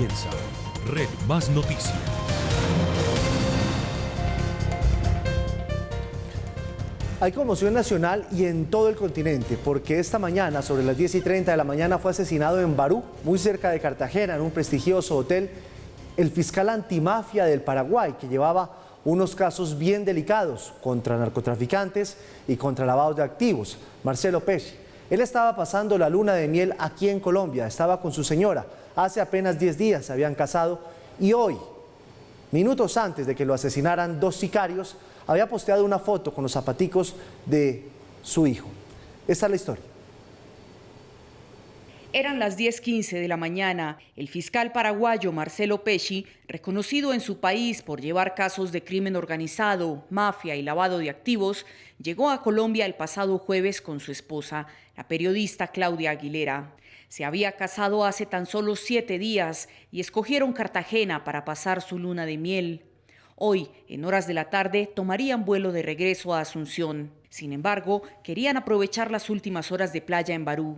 comienza Red Más Noticias. Hay conmoción nacional y en todo el continente, porque esta mañana, sobre las 10:30 de la mañana, fue asesinado en Barú, muy cerca de Cartagena, en un prestigioso hotel, el fiscal antimafia del Paraguay, que llevaba unos casos bien delicados contra narcotraficantes y contra lavados de activos, Marcelo Pesci. Él estaba pasando la luna de miel aquí en Colombia, estaba con su señora. Hace apenas 10 días se habían casado y hoy, minutos antes de que lo asesinaran dos sicarios, había posteado una foto con los zapaticos de su hijo. Esta es la historia. Eran las 10:15 de la mañana. El fiscal paraguayo Marcelo Pesci, reconocido en su país por llevar casos de crimen organizado, mafia y lavado de activos, llegó a Colombia el pasado jueves con su esposa, la periodista Claudia Aguilera. Se había casado hace tan solo 7 días y escogieron Cartagena para pasar su luna de miel. Hoy, en horas de la tarde, tomarían vuelo de regreso a Asunción. Sin embargo, querían aprovechar las últimas horas de playa en Barú.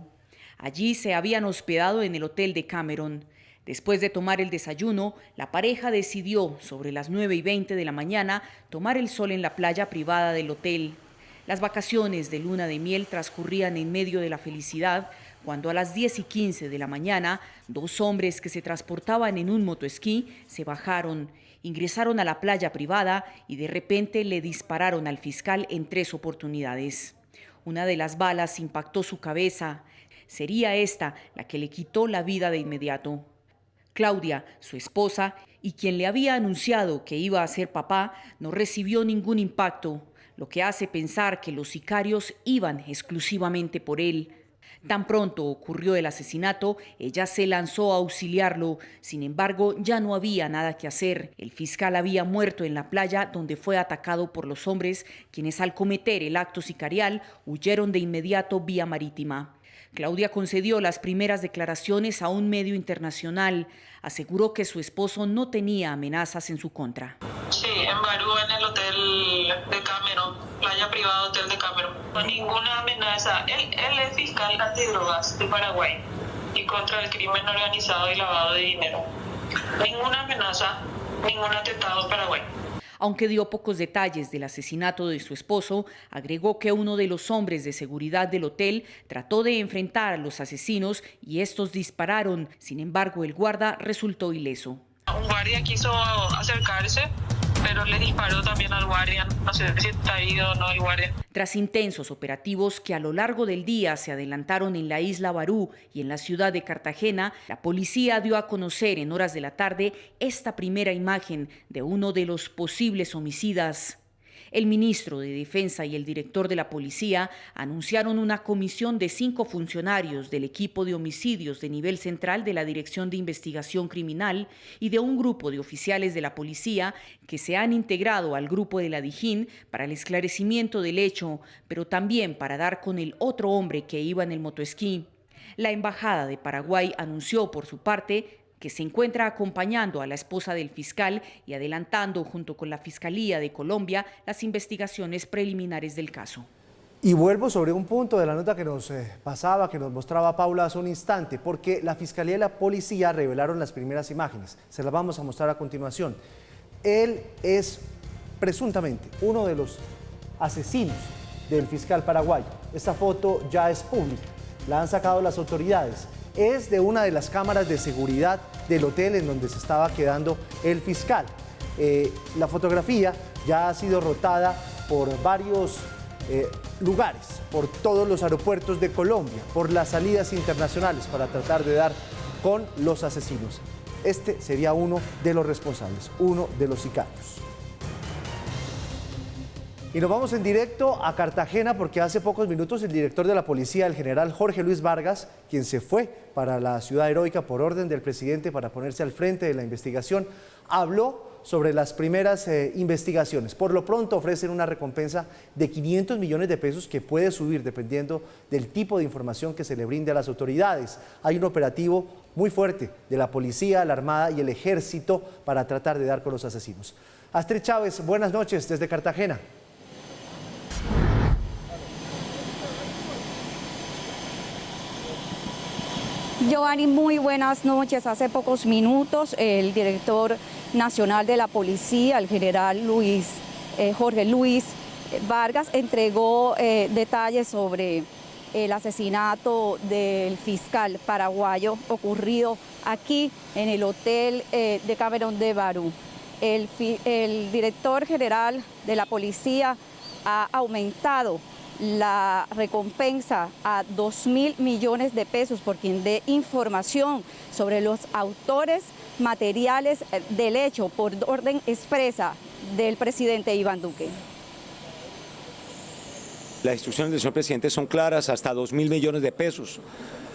Allí se habían hospedado en el hotel de Cameron. Después de tomar el desayuno, la pareja decidió, sobre las 9:20 de la mañana, tomar el sol en la playa privada del hotel. Las vacaciones de luna de miel transcurrían en medio de la felicidad, cuando a las 10:15 de la mañana, dos hombres que se transportaban en un motoesquí se bajaron, ingresaron a la playa privada y de repente le dispararon al fiscal en 3 oportunidades. Una de las balas impactó su cabeza. Sería esta la que le quitó la vida de inmediato. Claudia, su esposa, y quien le había anunciado que iba a ser papá, no recibió ningún impacto, lo que hace pensar que los sicarios iban exclusivamente por él. Tan pronto ocurrió el asesinato, ella se lanzó a auxiliarlo. Sin embargo, ya no había nada que hacer. El fiscal había muerto en la playa donde fue atacado por los hombres, quienes al cometer el acto sicarial huyeron de inmediato vía marítima. Claudia concedió las primeras declaraciones a un medio internacional. Aseguró que su esposo no tenía amenazas en su contra. Sí, en Barú, en el hotel de Cameron, playa privada, hotel de Cameron. No hay ninguna amenaza. Él es fiscal antidrogas de Paraguay y contra el crimen organizado y lavado de dinero. Ninguna amenaza, ningún atentado en Paraguay. Aunque dio pocos detalles del asesinato de su esposo, agregó que uno de los hombres de seguridad del hotel trató de enfrentar a los asesinos y estos dispararon. Sin embargo, el guarda resultó ileso. Un guardia quiso acercarse, pero le disparó también al guardia. No sé si está herido o no el guardia. Tras intensos operativos que a lo largo del día se adelantaron en la isla Barú y en la ciudad de Cartagena, la policía dio a conocer en horas de la tarde esta primera imagen de uno de los posibles homicidas. El ministro de Defensa y el director de la policía anunciaron una comisión de 5 funcionarios del equipo de homicidios de nivel central de la Dirección de Investigación Criminal y de un grupo de oficiales de la policía que se han integrado al grupo de la Dijín para el esclarecimiento del hecho, pero también para dar con el otro hombre que iba en el motoesquí. La Embajada de Paraguay anunció por su parte que se encuentra acompañando a la esposa del fiscal y adelantando junto con la Fiscalía de Colombia las investigaciones preliminares del caso. Y vuelvo sobre un punto de la nota que nos que nos mostraba Paula hace un instante, porque la Fiscalía y la Policía revelaron las primeras imágenes. Se las vamos a mostrar a continuación. Él es presuntamente uno de los asesinos del fiscal paraguayo. Esta foto ya es pública, la han sacado las autoridades. Es de una de las cámaras de seguridad del hotel en donde se estaba quedando el fiscal. La fotografía ya ha sido rotada por varios lugares, por todos los aeropuertos de Colombia, por las salidas internacionales para tratar de dar con los asesinos. Este sería uno de los responsables, uno de los sicarios. Y nos vamos en directo a Cartagena porque hace pocos minutos el director de la policía, el general Jorge Luis Vargas, quien se fue para la ciudad heroica por orden del presidente para ponerse al frente de la investigación, habló sobre las primeras investigaciones. Por lo pronto ofrecen una recompensa de 500 millones de pesos que puede subir dependiendo del tipo de información que se le brinde a las autoridades. Hay un operativo muy fuerte de la policía, la armada y el ejército para tratar de dar con los asesinos. Astrid Chávez, buenas noches desde Cartagena. Giovanni, muy buenas noches. Hace pocos minutos el director nacional de la policía, el general Jorge Luis Vargas, entregó detalles sobre el asesinato del fiscal paraguayo ocurrido aquí en el hotel Decameron de Barú. El director general de la policía ha aumentado la recompensa a 2.000 millones de pesos por quien dé información sobre los autores materiales del hecho por orden expresa del presidente Iván Duque. Las instrucciones del señor presidente son claras, hasta 2.000 millones de pesos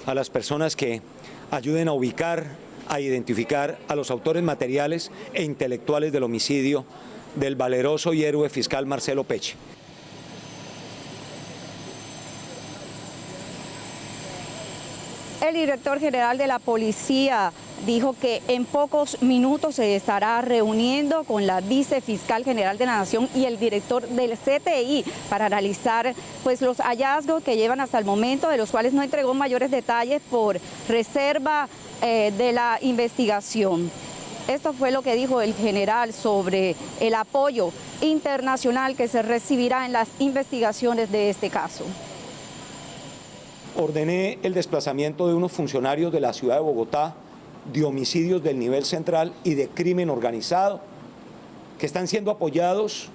a las personas que ayuden a ubicar, a identificar a los autores materiales e intelectuales del homicidio del valeroso y héroe fiscal Marcelo Pecci. El director general de la policía dijo que en pocos minutos se estará reuniendo con la vicefiscal general de la Nación y el director del CTI para analizar los hallazgos que llevan hasta el momento, de los cuales no entregó mayores detalles por reserva de la investigación. Esto fue lo que dijo el general sobre el apoyo internacional que se recibirá en las investigaciones de este caso. Ordené el desplazamiento de unos funcionarios de la ciudad de Bogotá de homicidios del nivel central y de crimen organizado, que están siendo apoyados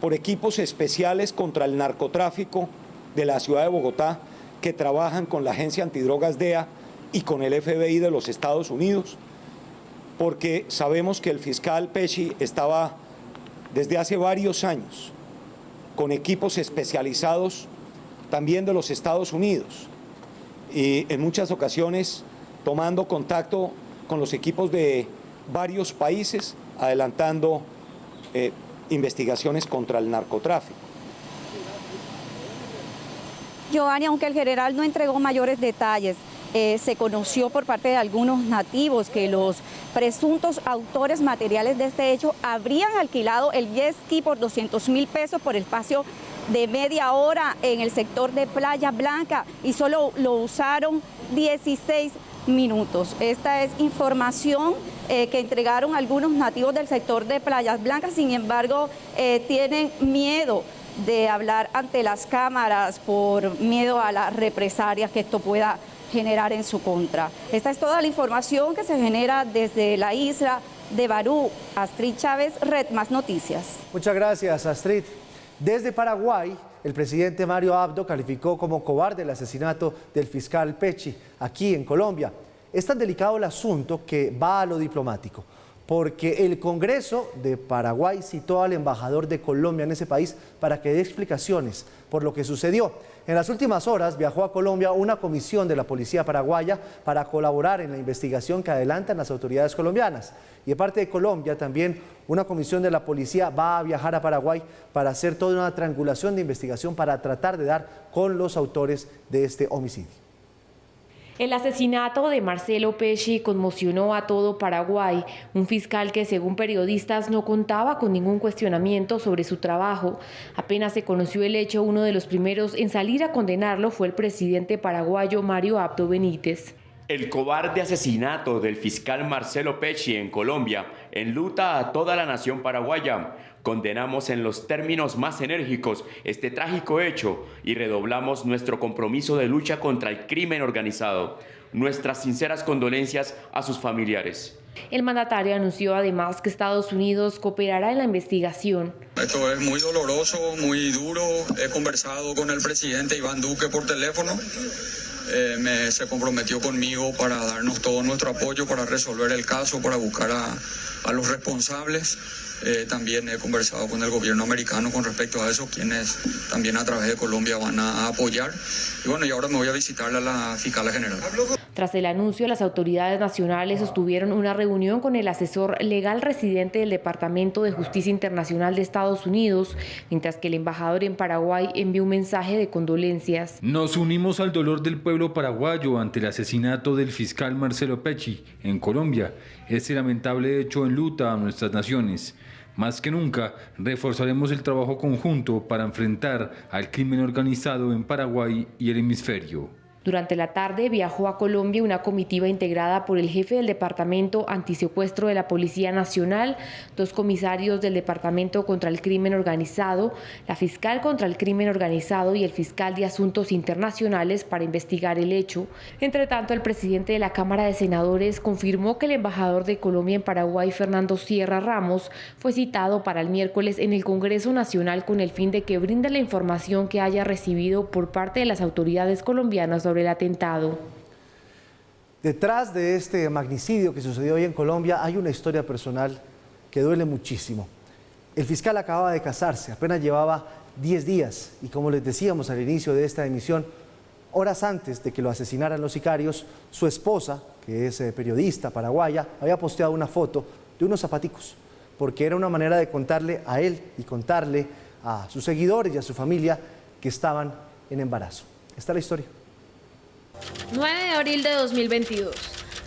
por equipos especiales contra el narcotráfico de la ciudad de Bogotá, que trabajan con la agencia antidrogas DEA y con el FBI de los Estados Unidos, porque sabemos que el fiscal Pecci estaba desde hace varios años con equipos especializados también de los Estados Unidos, y en muchas ocasiones tomando contacto con los equipos de varios países, adelantando investigaciones contra el narcotráfico. Giovanni, aunque el general no entregó mayores detalles, se conoció por parte de algunos nativos que los presuntos autores materiales de este hecho habrían alquilado el jet ski por 200.000 pesos por el espacio de media hora en el sector de Playa Blanca y solo lo usaron 16 minutos. Esta es información que entregaron algunos nativos del sector de Playas Blancas, sin embargo, tienen miedo de hablar ante las cámaras por miedo a las represalias que esto pueda generar en su contra. Esta es toda la información que se genera desde la isla de Barú. Astrid Chávez, Red Más Noticias. Muchas gracias, Astrid. Desde Paraguay, el presidente Mario Abdo calificó como cobarde el asesinato del fiscal Pecci aquí en Colombia. Es tan delicado el asunto que va a lo diplomático, porque el Congreso de Paraguay citó al embajador de Colombia en ese país para que dé explicaciones por lo que sucedió. En las últimas horas viajó a Colombia una comisión de la policía paraguaya para colaborar en la investigación que adelantan las autoridades colombianas. Y de parte de Colombia también una comisión de la policía va a viajar a Paraguay para hacer toda una triangulación de investigación para tratar de dar con los autores de este homicidio. El asesinato de Marcelo Pecci conmocionó a todo Paraguay, un fiscal que según periodistas no contaba con ningún cuestionamiento sobre su trabajo. Apenas se conoció el hecho, uno de los primeros en salir a condenarlo fue el presidente paraguayo Mario Abdo Benítez. El cobarde asesinato del fiscal Marcelo Pecci en Colombia enluta a toda la nación paraguaya. Condenamos en los términos más enérgicos este trágico hecho y redoblamos nuestro compromiso de lucha contra el crimen organizado. Nuestras sinceras condolencias a sus familiares. El mandatario anunció además que Estados Unidos cooperará en la investigación. Esto es muy doloroso, muy duro. He conversado con el presidente Iván Duque por teléfono. Se comprometió conmigo para darnos todo nuestro apoyo para resolver el caso, para buscar a los responsables. También he conversado con el gobierno americano con respecto a eso, quienes también a través de Colombia van a apoyar. Y bueno, y ahora me voy a visitar a la fiscal general. Tras el anuncio, las autoridades nacionales sostuvieron una reunión con el asesor legal residente del Departamento de Justicia Internacional de Estados Unidos, mientras que el embajador en Paraguay envió un mensaje de condolencias. Nos unimos al dolor del pueblo paraguayo ante el asesinato del fiscal Marcelo Pecci en Colombia. Este lamentable hecho enluta a nuestras naciones. Más que nunca, reforzaremos el trabajo conjunto para enfrentar al crimen organizado en Paraguay y el hemisferio. Durante la tarde viajó a Colombia una comitiva integrada por el jefe del Departamento Antisecuestro de la Policía Nacional, 2 comisarios del Departamento contra el Crimen Organizado, la fiscal contra el Crimen Organizado y el fiscal de Asuntos Internacionales para investigar el hecho. Entre tanto, el presidente de la Cámara de Senadores confirmó que el embajador de Colombia en Paraguay, Fernando Sierra Ramos, fue citado para el miércoles en el Congreso Nacional con el fin de que brinde la información que haya recibido por parte de las autoridades colombianas sobre el atentado. Detrás de este magnicidio que sucedió hoy en Colombia hay una historia personal que duele muchísimo. El fiscal acababa de casarse, apenas llevaba 10 días y como les decíamos al inicio de esta emisión, horas antes de que lo asesinaran los sicarios, su esposa, que es periodista paraguaya, había posteado una foto de unos zapaticos, porque era una manera de contarle a él y contarle a sus seguidores y a su familia que estaban en embarazo. Esta es la historia. 9 de abril de 2022.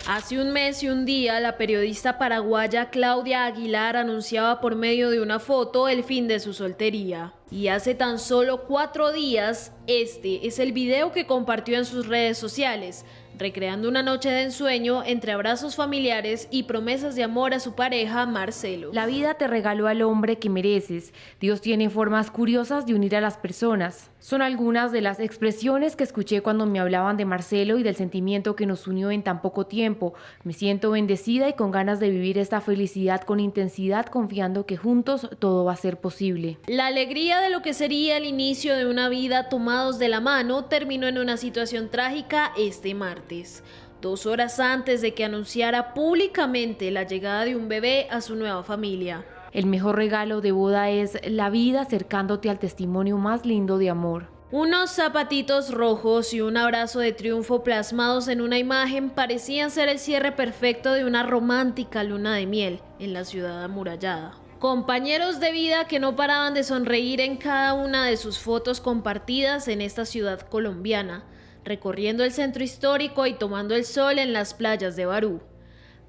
Hace un mes y un día, la periodista paraguaya Claudia Aguilar anunciaba por medio de una foto el fin de su soltería. Y hace tan solo 4 días, este es el video que compartió en sus redes sociales, recreando una noche de ensueño entre abrazos familiares y promesas de amor a su pareja, Marcelo. La vida te regaló al hombre que mereces. Dios tiene formas curiosas de unir a las personas. Son algunas de las expresiones que escuché cuando me hablaban de Marcelo y del sentimiento que nos unió en tan poco tiempo. Me siento bendecida y con ganas de vivir esta felicidad con intensidad, confiando que juntos todo va a ser posible. La alegría de lo que sería el inicio de una vida tomados de la mano terminó en una situación trágica este martes, 2 horas antes de que anunciara públicamente la llegada de un bebé a su nueva familia. El mejor regalo de boda es la vida acercándote al testimonio más lindo de amor. Unos zapatitos rojos y un abrazo de triunfo plasmados en una imagen parecían ser el cierre perfecto de una romántica luna de miel en la ciudad amurallada. Compañeros de vida que no paraban de sonreír en cada una de sus fotos compartidas en esta ciudad colombiana, recorriendo el centro histórico y tomando el sol en las playas de Barú.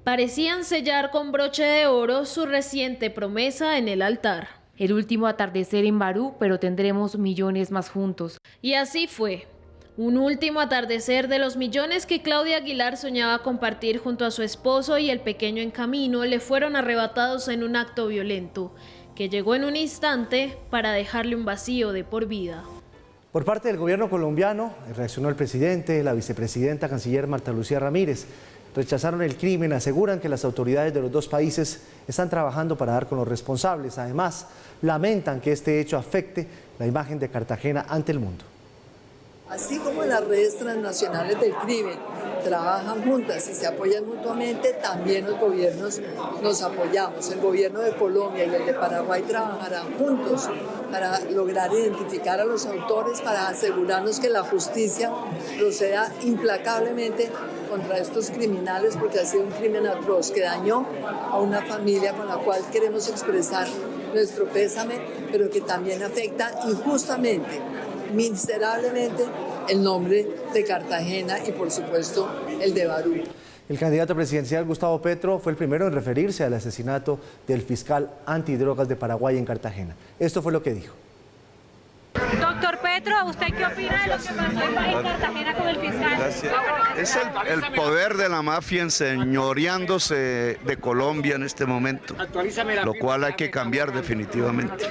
Parecían sellar con broche de oro su reciente promesa en el altar. El último atardecer en Barú, pero tendremos millones más juntos. Y así fue. Un último atardecer de los millones que Claudia Aguilar soñaba compartir junto a su esposo y el pequeño en camino le fueron arrebatados en un acto violento, que llegó en un instante para dejarle un vacío de por vida. Por parte del gobierno colombiano, reaccionó el presidente, la vicepresidenta canciller Marta Lucía Ramírez. Rechazaron el crimen, aseguran que las autoridades de los 2 países están trabajando para dar con los responsables. Además, lamentan que este hecho afecte la imagen de Cartagena ante el mundo. Así como las redes transnacionales del crimen trabajan juntas y se apoyan mutuamente, también los gobiernos nos apoyamos. El gobierno de Colombia y el de Paraguay trabajarán juntos para lograr identificar a los autores, para asegurarnos que la justicia proceda implacablemente contra estos criminales, porque ha sido un crimen atroz que dañó a una familia con la cual queremos expresar nuestro pésame, pero que también afecta injustamente, miserablemente, el nombre de Cartagena y por supuesto el de Barú. El candidato presidencial Gustavo Petro fue el primero en referirse al asesinato del fiscal antidrogas de Paraguay en Cartagena. Esto fue lo que dijo. Doctor Petro, ¿usted qué opina de lo que pasó en Cartagena con el fiscal? Gracias. Es el poder de la mafia enseñoreándose de Colombia en este momento, lo cual hay que cambiar definitivamente.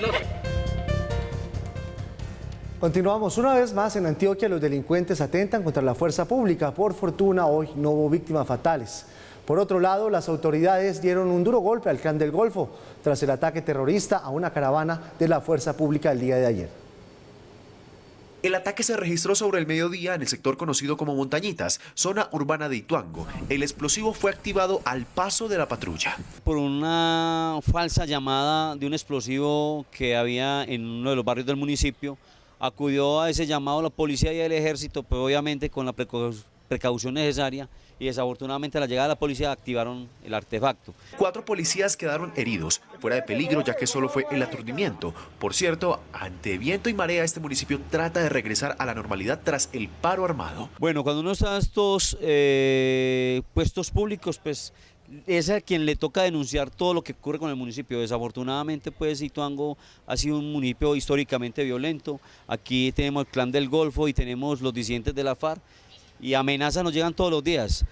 Continuamos. Una vez más en Antioquia, los delincuentes atentan contra la fuerza pública. Por fortuna, hoy no hubo víctimas fatales. Por otro lado, las autoridades dieron un duro golpe al Clan del Golfo tras el ataque terrorista a una caravana de la fuerza pública el día de ayer. El ataque se registró sobre el mediodía en el sector conocido como Montañitas, zona urbana de Ituango. El explosivo fue activado al paso de la patrulla. Por una falsa llamada de un explosivo que había en uno de los barrios del municipio, acudió a ese llamado la policía y el ejército, pues obviamente con la precaución necesaria, y desafortunadamente a la llegada de la policía activaron el artefacto. 4 policías quedaron heridos, fuera de peligro ya que solo fue el aturdimiento. Por cierto, ante viento y marea este municipio trata de regresar a la normalidad tras el paro armado. Bueno, cuando uno está en estos puestos públicos, pues es a quien le toca denunciar todo lo que ocurre con el municipio. Desafortunadamente, pues Ituango ha sido un municipio históricamente violento. Aquí tenemos el Clan del Golfo y tenemos los disidentes de la FARC. y amenazas nos llegan todos los días.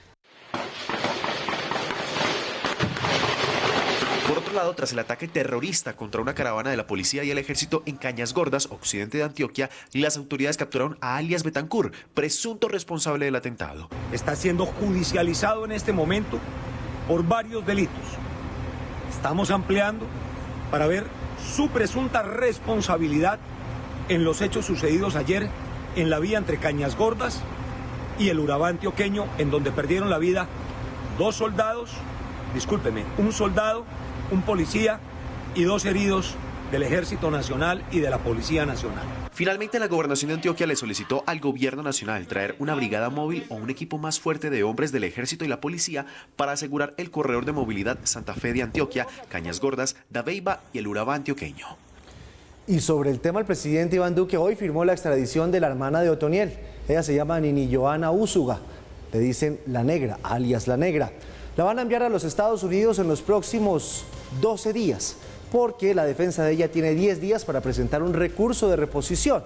Por otro lado, tras el ataque terrorista contra una caravana de la policía y el ejército en Cañas Gordas, occidente de Antioquia, las autoridades capturaron a alias Betancur, presunto responsable del atentado. Está siendo judicializado en este momento por varios delitos. Estamos ampliando para ver su presunta responsabilidad en los hechos sucedidos ayer en la vía entre Cañas Gordas y el Urabá antioqueño, en donde perdieron la vida un soldado, un policía y 2 heridos del Ejército Nacional y de la Policía Nacional. Finalmente, la Gobernación de Antioquia le solicitó al Gobierno Nacional traer una brigada móvil o un equipo más fuerte de hombres del Ejército y la Policía para asegurar el corredor de movilidad Santa Fe de Antioquia, Cañas Gordas, Dabeiba y el Urabá antioqueño. Y sobre el tema, el presidente Iván Duque hoy firmó la extradición de la hermana de Otoniel. Ella se llama Nini Joana Úsuga, le dicen La Negra, alias La Negra. La van a enviar a los Estados Unidos en los próximos 12 días, porque la defensa de ella tiene 10 días para presentar un recurso de reposición.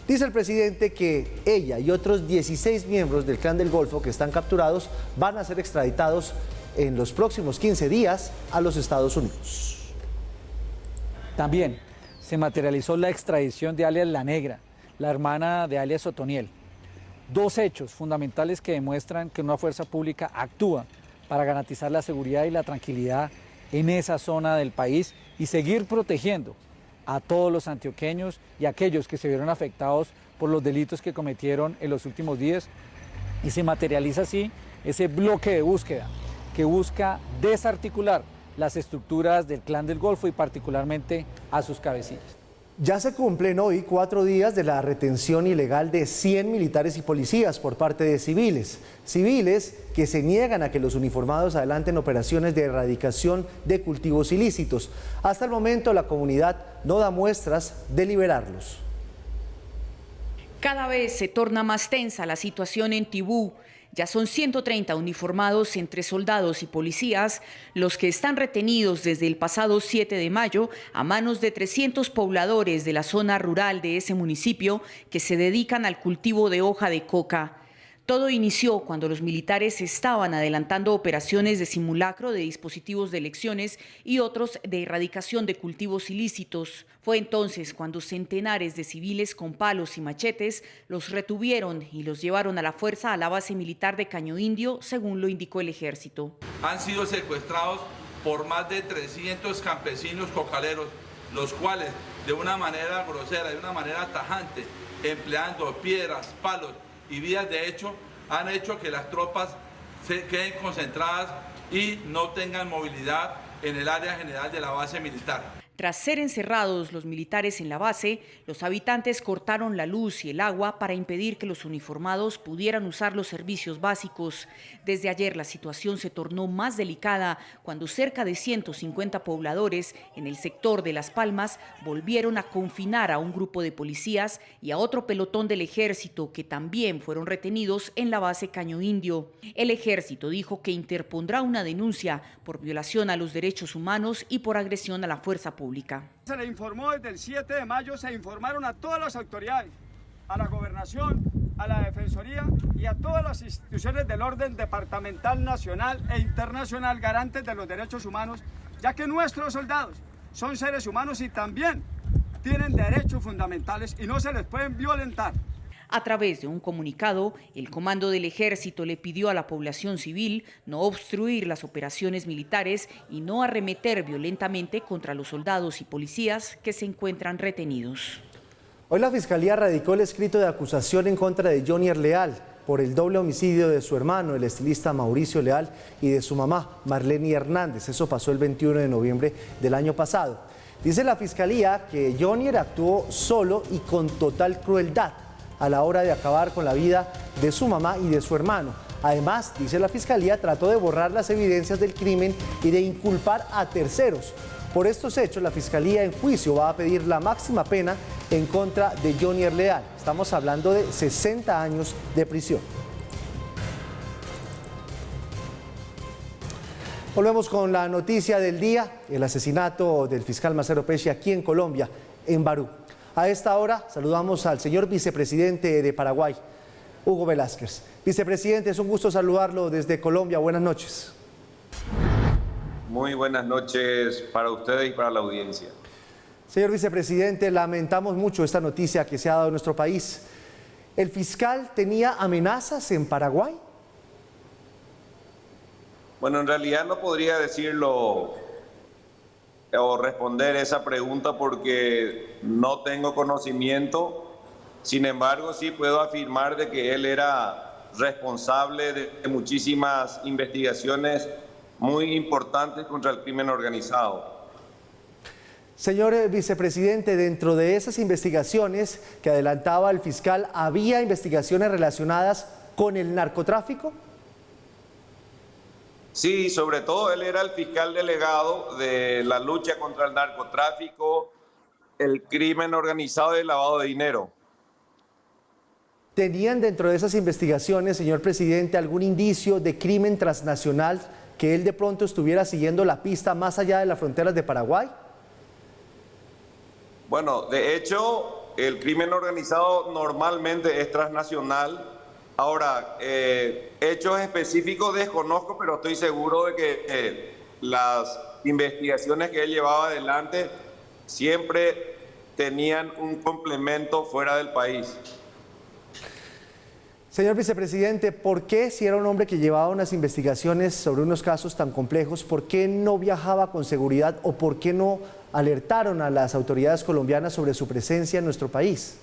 Dice el presidente que ella y otros 16 miembros del Clan del Golfo que están capturados van a ser extraditados en los próximos 15 días a los Estados Unidos. También se materializó la extradición de alias La Negra, la hermana de alias Otoniel. 2 hechos fundamentales que demuestran que una fuerza pública actúa para garantizar la seguridad y la tranquilidad en esa zona del país y seguir protegiendo a todos los antioqueños y aquellos que se vieron afectados por los delitos que cometieron en los últimos días. Y se materializa así ese bloque de búsqueda que busca desarticular las estructuras del Clan del Golfo y particularmente a sus cabecillas. Ya se cumplen hoy 4 días de la retención ilegal de 100 militares y policías por parte de civiles. Civiles que se niegan a que los uniformados adelanten operaciones de erradicación de cultivos ilícitos. Hasta el momento la comunidad no da muestras de liberarlos. Cada vez se torna más tensa la situación en Tibú. Ya son 130 uniformados entre soldados y policías los que están retenidos desde el pasado 7 de mayo a manos de 300 pobladores de la zona rural de ese municipio que se dedican al cultivo de hoja de coca. Todo inició cuando los militares estaban adelantando operaciones de simulacro de dispositivos de elecciones y otros de erradicación de cultivos ilícitos. Fue entonces cuando centenares de civiles con palos y machetes los retuvieron y los llevaron a la fuerza a la base militar de Caño Indio, según lo indicó el ejército. Han sido secuestrados por más de 300 campesinos cocaleros, los cuales de una manera grosera, de una manera tajante, empleando piedras, palos y vías de hecho, han hecho que las tropas se queden concentradas y no tengan movilidad en el área general de la base militar. Tras ser encerrados los militares en la base, los habitantes cortaron la luz y el agua para impedir que los uniformados pudieran usar los servicios básicos. Desde ayer la situación se tornó más delicada cuando cerca de 150 pobladores en el sector de Las Palmas volvieron a confinar a un grupo de policías y a otro pelotón del ejército que también fueron retenidos en la base Caño Indio. El ejército dijo que interpondrá una denuncia por violación a los derechos humanos y por agresión a la fuerza pública. Se le informó desde el 7 de mayo, se informaron a todas las autoridades, a la gobernación, a la defensoría y a todas las instituciones del orden departamental, nacional e internacional garantes de los derechos humanos, ya que nuestros soldados son seres humanos y también tienen derechos fundamentales y no se les pueden violentar. A través de un comunicado, el comando del ejército le pidió a la población civil no obstruir las operaciones militares y no arremeter violentamente contra los soldados y policías que se encuentran retenidos. Hoy la Fiscalía radicó el escrito de acusación en contra de Jonier Leal por el doble homicidio de su hermano, el estilista Mauricio Leal, y de su mamá, Marlene Hernández. Eso pasó el 21 de noviembre del año pasado. Dice la Fiscalía que Jonier actuó solo y con total crueldad a la hora de acabar con la vida de su mamá y de su hermano. Además, dice la Fiscalía, trató de borrar las evidencias del crimen y de inculpar a terceros. Por estos hechos, la Fiscalía en juicio va a pedir la máxima pena en contra de Jonier Leal. Estamos hablando de 60 años de prisión. Volvemos con la noticia del día, el asesinato del fiscal Marcelo Pecci aquí en Colombia, en Barú. A esta hora saludamos al señor vicepresidente de Paraguay. Hugo Velázquez. Vicepresidente, es un gusto saludarlo desde Colombia. Buenas noches. Muy buenas noches para ustedes y para la audiencia. Señor vicepresidente, lamentamos mucho esta noticia que se ha dado en nuestro país. ¿El fiscal tenía amenazas en Paraguay? Bueno, en realidad no podría decirlo o responder esa pregunta porque no tengo conocimiento. Sin embargo, sí puedo afirmar de que él era responsable de muchísimas investigaciones muy importantes contra el crimen organizado. Señor vicepresidente, dentro de esas investigaciones que adelantaba el fiscal, ¿había investigaciones relacionadas con el narcotráfico? Sí, sobre todo él era el fiscal delegado de la lucha contra el narcotráfico, el crimen organizado y el lavado de dinero. ¿Tenían dentro de esas investigaciones, señor presidente, algún indicio de crimen transnacional que él de pronto estuviera siguiendo la pista más allá de las fronteras de Paraguay? Bueno, de hecho, el crimen organizado normalmente es transnacional. Ahora, hechos específicos desconozco, pero estoy seguro de que las investigaciones que él llevaba adelante siempre tenían un complemento fuera del país. Señor vicepresidente, ¿por qué, si era un hombre que llevaba unas investigaciones sobre unos casos tan complejos, por qué no viajaba con seguridad o por qué no alertaron a las autoridades colombianas sobre su presencia en nuestro país?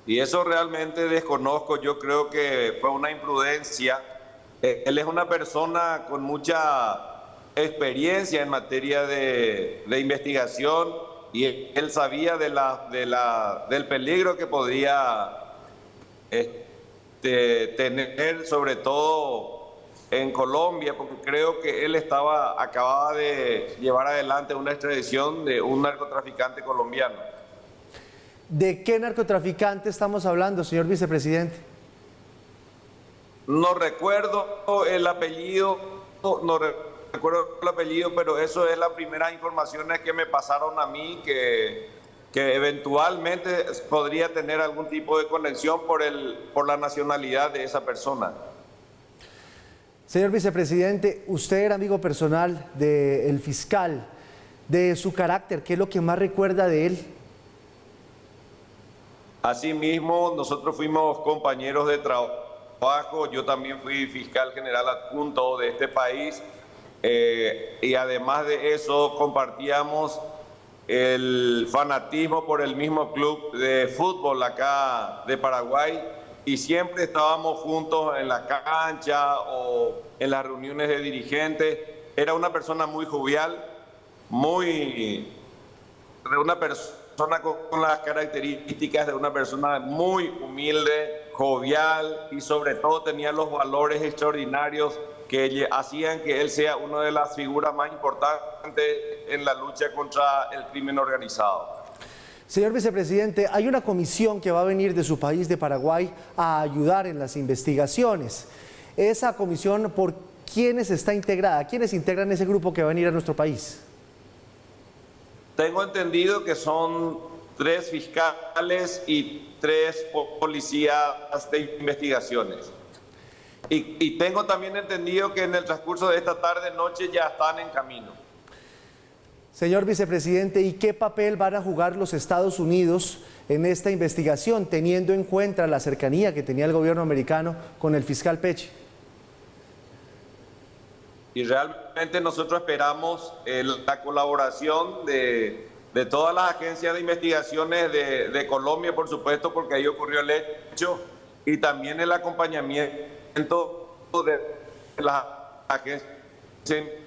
Y eso realmente desconozco, yo creo que fue una imprudencia. Él es una persona con mucha experiencia en materia de investigación y él sabía del peligro que podía tener, sobre todo en Colombia, porque creo que él acababa de llevar adelante una extradición de un narcotraficante colombiano. ¿De qué narcotraficante estamos hablando, señor vicepresidente? No recuerdo el apellido, pero eso es la primera información que me pasaron a mí, que eventualmente podría tener algún tipo de conexión por la nacionalidad de esa persona. Señor vicepresidente, usted era amigo personal del fiscal, de su carácter, ¿qué es lo que más recuerda de él? Asimismo, nosotros fuimos compañeros de trabajo, yo también fui fiscal general adjunto de este país y además de eso compartíamos el fanatismo por el mismo club de fútbol acá de Paraguay y siempre estábamos juntos en la cancha o en las reuniones de dirigentes. Era una persona muy jovial, una persona con las características de una persona muy humilde, jovial y sobre todo tenía los valores extraordinarios que hacían que él sea una de las figuras más importantes en la lucha contra el crimen organizado. Señor vicepresidente, hay una comisión que va a venir de su país, de Paraguay, a ayudar en las investigaciones. Esa comisión, ¿por quiénes está integrada? ¿Quiénes integran ese grupo que va a venir a nuestro país? Tengo entendido que son 3 fiscales y 3 policías de investigaciones. Y tengo también entendido que en el transcurso de esta tarde-noche ya están en camino. Señor vicepresidente, ¿y qué papel van a jugar los Estados Unidos en esta investigación, teniendo en cuenta la cercanía que tenía el gobierno americano con el fiscal Pecci? Y realmente nosotros esperamos la colaboración de todas las agencias de investigaciones de Colombia, por supuesto, porque ahí ocurrió el hecho, y también el acompañamiento de las agencias de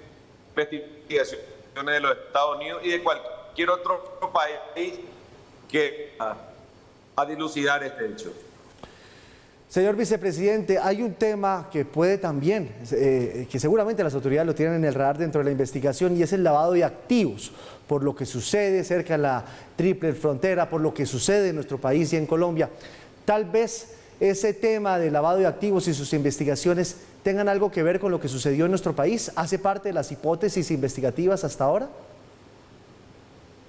investigación de los Estados Unidos y de cualquier otro país que a dilucidar este hecho. Señor vicepresidente, hay un tema que puede también, que seguramente las autoridades lo tienen en el radar dentro de la investigación, y es el lavado de activos, por lo que sucede cerca de la triple frontera, por lo que sucede en nuestro país y en Colombia. Tal vez ese tema de lavado de activos y sus investigaciones tengan algo que ver con lo que sucedió en nuestro país. ¿Hace parte de las hipótesis investigativas hasta ahora?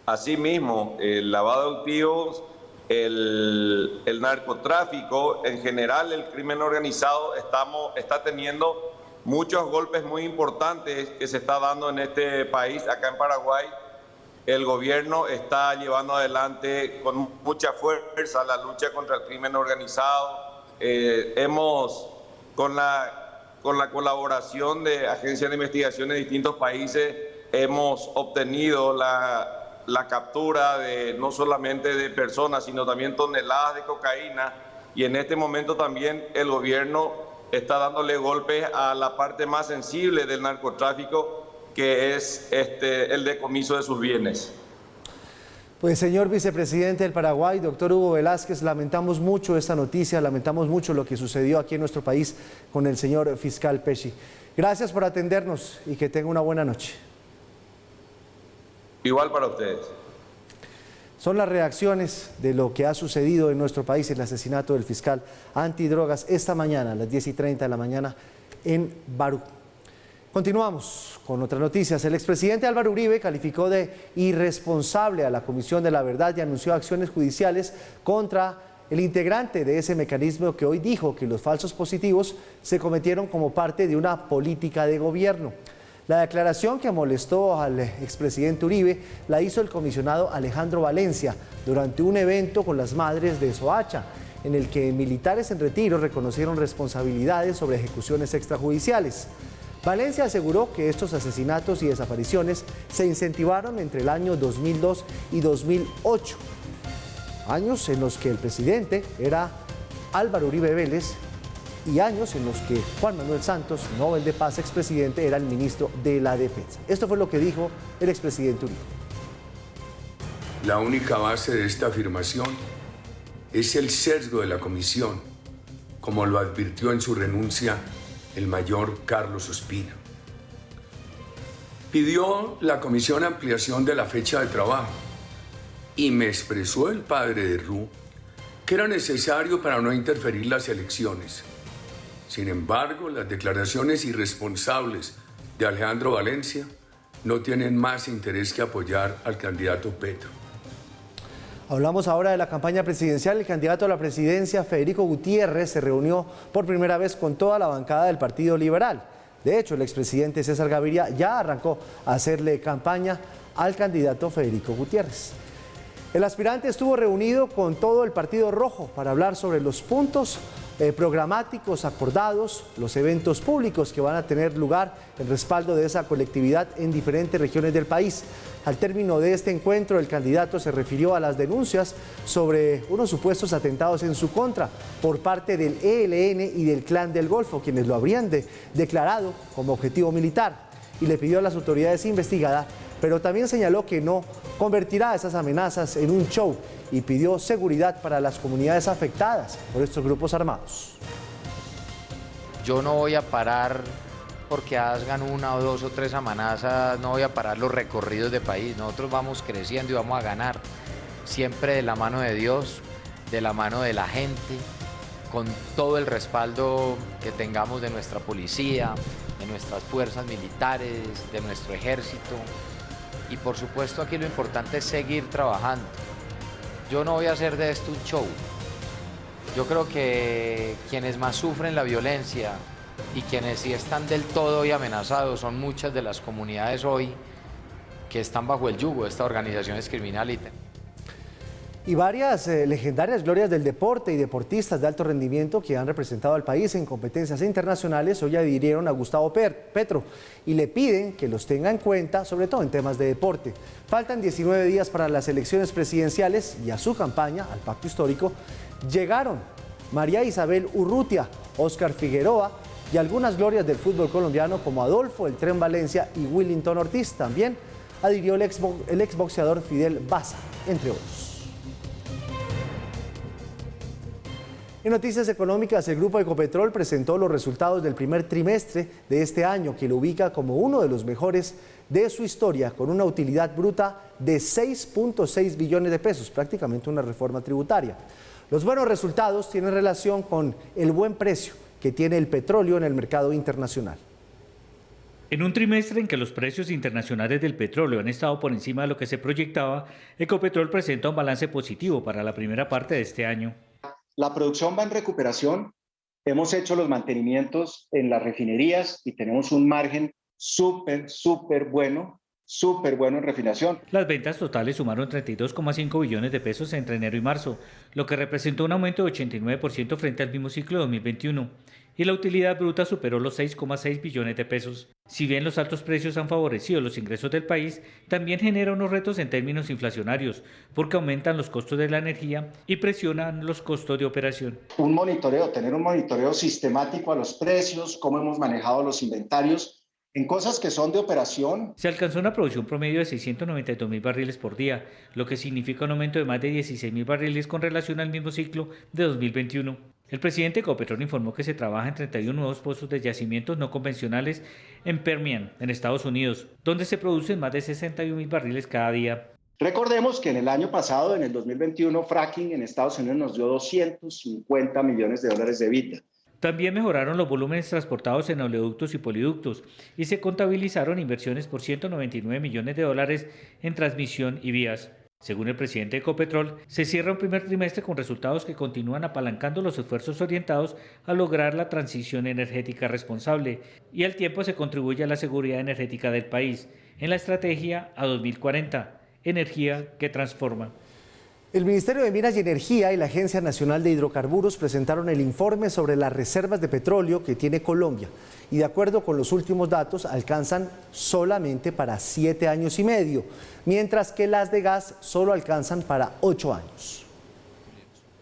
Asimismo, el lavado de activos el narcotráfico, en general el crimen organizado está teniendo muchos golpes muy importantes que se está dando en este país, acá en Paraguay. El gobierno está llevando adelante con mucha fuerza la lucha contra el crimen organizado. Con la colaboración de agencias de investigación de distintos países, hemos obtenido la captura no solamente de personas, sino también toneladas de cocaína. Y en este momento también el gobierno está dándole golpes a la parte más sensible del narcotráfico, que es el decomiso de sus bienes. Pues señor vicepresidente del Paraguay, doctor Hugo Velázquez, lamentamos mucho esta noticia, lamentamos mucho lo que sucedió aquí en nuestro país con el señor fiscal Pesci. Gracias por atendernos y que tenga una buena noche. Igual para ustedes. Son las reacciones de lo que ha sucedido en nuestro país, el asesinato del fiscal antidrogas esta mañana a las 10:30 de la mañana en Barú. Continuamos con otras noticias. El expresidente Álvaro Uribe calificó de irresponsable a la Comisión de la Verdad y anunció acciones judiciales contra el integrante de ese mecanismo, que hoy dijo que los falsos positivos se cometieron como parte de una política de gobierno. La declaración que molestó al expresidente Uribe la hizo el comisionado Alejandro Valencia durante un evento con las madres de Soacha, en el que militares en retiro reconocieron responsabilidades sobre ejecuciones extrajudiciales. Valencia aseguró que estos asesinatos y desapariciones se incentivaron entre el año 2002 y 2008, años en los que el presidente era Álvaro Uribe Vélez y años en los que Juan Manuel Santos, Nobel de Paz, expresidente, era el ministro de la Defensa. Esto fue lo que dijo el expresidente Uribe. La única base de esta afirmación es el sesgo de la comisión, como lo advirtió en su renuncia el mayor Carlos Ospina. Pidió la comisión ampliación de la fecha de trabajo y me expresó el padre de Ru que era necesario para no interferir las elecciones. Sin embargo, las declaraciones irresponsables de Alejandro Valencia no tienen más interés que apoyar al candidato Petro. Hablamos ahora de la campaña presidencial. El candidato a la presidencia, Federico Gutiérrez, se reunió por primera vez con toda la bancada del Partido Liberal. De hecho, el expresidente César Gaviria ya arrancó a hacerle campaña al candidato Federico Gutiérrez. El aspirante estuvo reunido con todo el Partido Rojo para hablar sobre los puntos programáticos acordados, los eventos públicos que van a tener lugar en respaldo de esa colectividad en diferentes regiones del país. Al término de este encuentro, el candidato se refirió a las denuncias sobre unos supuestos atentados en su contra por parte del ELN y del Clan del Golfo, quienes lo habrían declarado como objetivo militar, y le pidió a las autoridades investigar, pero también señaló que no convertirá esas amenazas en un show y pidió seguridad para las comunidades afectadas por estos grupos armados. Yo no voy a parar porque hagan una o dos o tres amenazas, no voy a parar los recorridos de país. Nosotros vamos creciendo y vamos a ganar, siempre de la mano de Dios, de la mano de la gente, con todo el respaldo que tengamos de nuestra policía, de nuestras fuerzas militares, de nuestro ejército. Y por supuesto aquí lo importante es seguir trabajando. Yo no voy a hacer de esto un show. Yo creo que quienes más sufren la violencia y quienes sí están del todo hoy amenazados son muchas de las comunidades hoy que están bajo el yugo de estas organizaciones criminales. Y varias legendarias glorias del deporte y deportistas de alto rendimiento que han representado al país en competencias internacionales hoy adhirieron a Gustavo Petro y le piden que los tenga en cuenta, sobre todo en temas de deporte. Faltan 19 días para las elecciones presidenciales y a su campaña, al pacto histórico, llegaron María Isabel Urrutia, Óscar Figueroa y algunas glorias del fútbol colombiano como Adolfo El Tren Valencia y Willington Ortiz. También adhirió el exboxeador Fidel Baza, entre otros. En noticias económicas, el Grupo Ecopetrol presentó los resultados del primer trimestre de este año, que lo ubica como uno de los mejores de su historia, con una utilidad bruta de 6.6 billones de pesos, prácticamente una reforma tributaria. Los buenos resultados tienen relación con el buen precio que tiene el petróleo en el mercado internacional. En un trimestre en que los precios internacionales del petróleo han estado por encima de lo que se proyectaba, Ecopetrol presenta un balance positivo para la primera parte de este año. La producción va en recuperación, hemos hecho los mantenimientos en las refinerías y tenemos un margen súper bueno en refinación. Las ventas totales sumaron 32,5 billones de pesos entre enero y marzo, lo que representó un aumento de 89% frente al mismo ciclo de 2021. Y la utilidad bruta superó los 6,6 billones de pesos. Si bien los altos precios han favorecido los ingresos del país, también genera unos retos en términos inflacionarios, porque aumentan los costos de la energía y presionan los costos de operación. Tener un monitoreo sistemático a los precios, cómo hemos manejado los inventarios, en cosas que son de operación. Se alcanzó una producción promedio de 692.000 barriles por día, lo que significa un aumento de más de 16.000 barriles con relación al mismo ciclo de 2021. El presidente de Ecopetrol informó que se trabaja en 31 nuevos pozos de yacimientos no convencionales en Permian, en Estados Unidos, donde se producen más de 61.000 barriles cada día. Recordemos que en el año pasado, en el 2021, fracking en Estados Unidos nos dio $250 millones de EBITDA. También mejoraron los volúmenes transportados en oleoductos y poliductos y se contabilizaron inversiones por $199 millones en transmisión y vías. Según el presidente de Ecopetrol, se cierra un primer trimestre con resultados que continúan apalancando los esfuerzos orientados a lograr la transición energética responsable y al tiempo se contribuye a la seguridad energética del país en la estrategia a 2040, energía que transforma. El Ministerio de Minas y Energía y la Agencia Nacional de Hidrocarburos presentaron el informe sobre las reservas de petróleo que tiene Colombia y de acuerdo con los últimos datos alcanzan solamente para 7 años y medio, mientras que las de gas solo alcanzan para 8 años.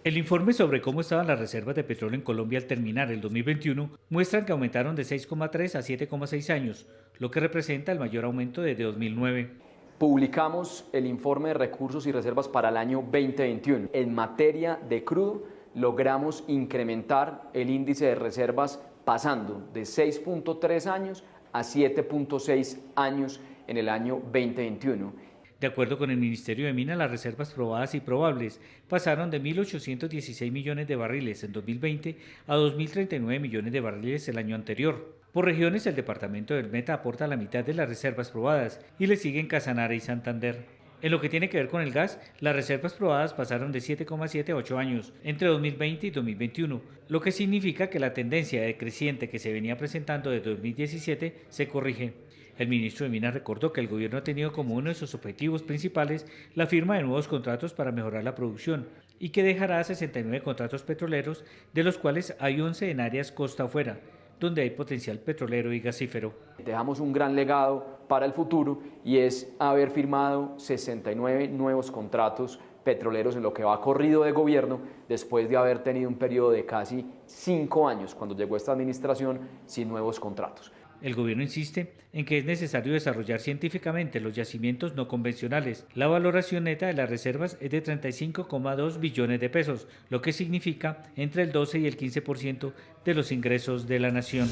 El informe sobre cómo estaban las reservas de petróleo en Colombia al terminar el 2021 muestran que aumentaron de 6,3 a 7,6 años, lo que representa el mayor aumento desde 2009. Publicamos el informe de recursos y reservas para el año 2021. En materia de crudo, logramos incrementar el índice de reservas pasando de 6,3 años a 7,6 años en el año 2021. De acuerdo con el Ministerio de Minas, las reservas probadas y probables pasaron de 1.816 millones de barriles en 2020 a 2.039 millones de barriles el año anterior. Por regiones, el departamento del Meta aporta la mitad de las reservas probadas y le siguen Casanare y Santander. En lo que tiene que ver con el gas, las reservas probadas pasaron de 7,7 a 8 años entre 2020 y 2021, lo que significa que la tendencia decreciente que se venía presentando desde 2017 se corrige. El ministro de Minas recordó que el gobierno ha tenido como uno de sus objetivos principales la firma de nuevos contratos para mejorar la producción y que dejará 69 contratos petroleros, de los cuales hay 11 en áreas costa afuera, donde hay potencial petrolero y gasífero. Dejamos un gran legado para el futuro y es haber firmado 69 nuevos contratos petroleros en lo que va corrido de gobierno después de haber tenido un periodo de casi 5 años cuando llegó esta administración sin nuevos contratos. El gobierno insiste en que es necesario desarrollar científicamente los yacimientos no convencionales. La valoración neta de las reservas es de 35,2 billones de pesos, lo que significa entre el 12 y el 15% de los ingresos de la nación.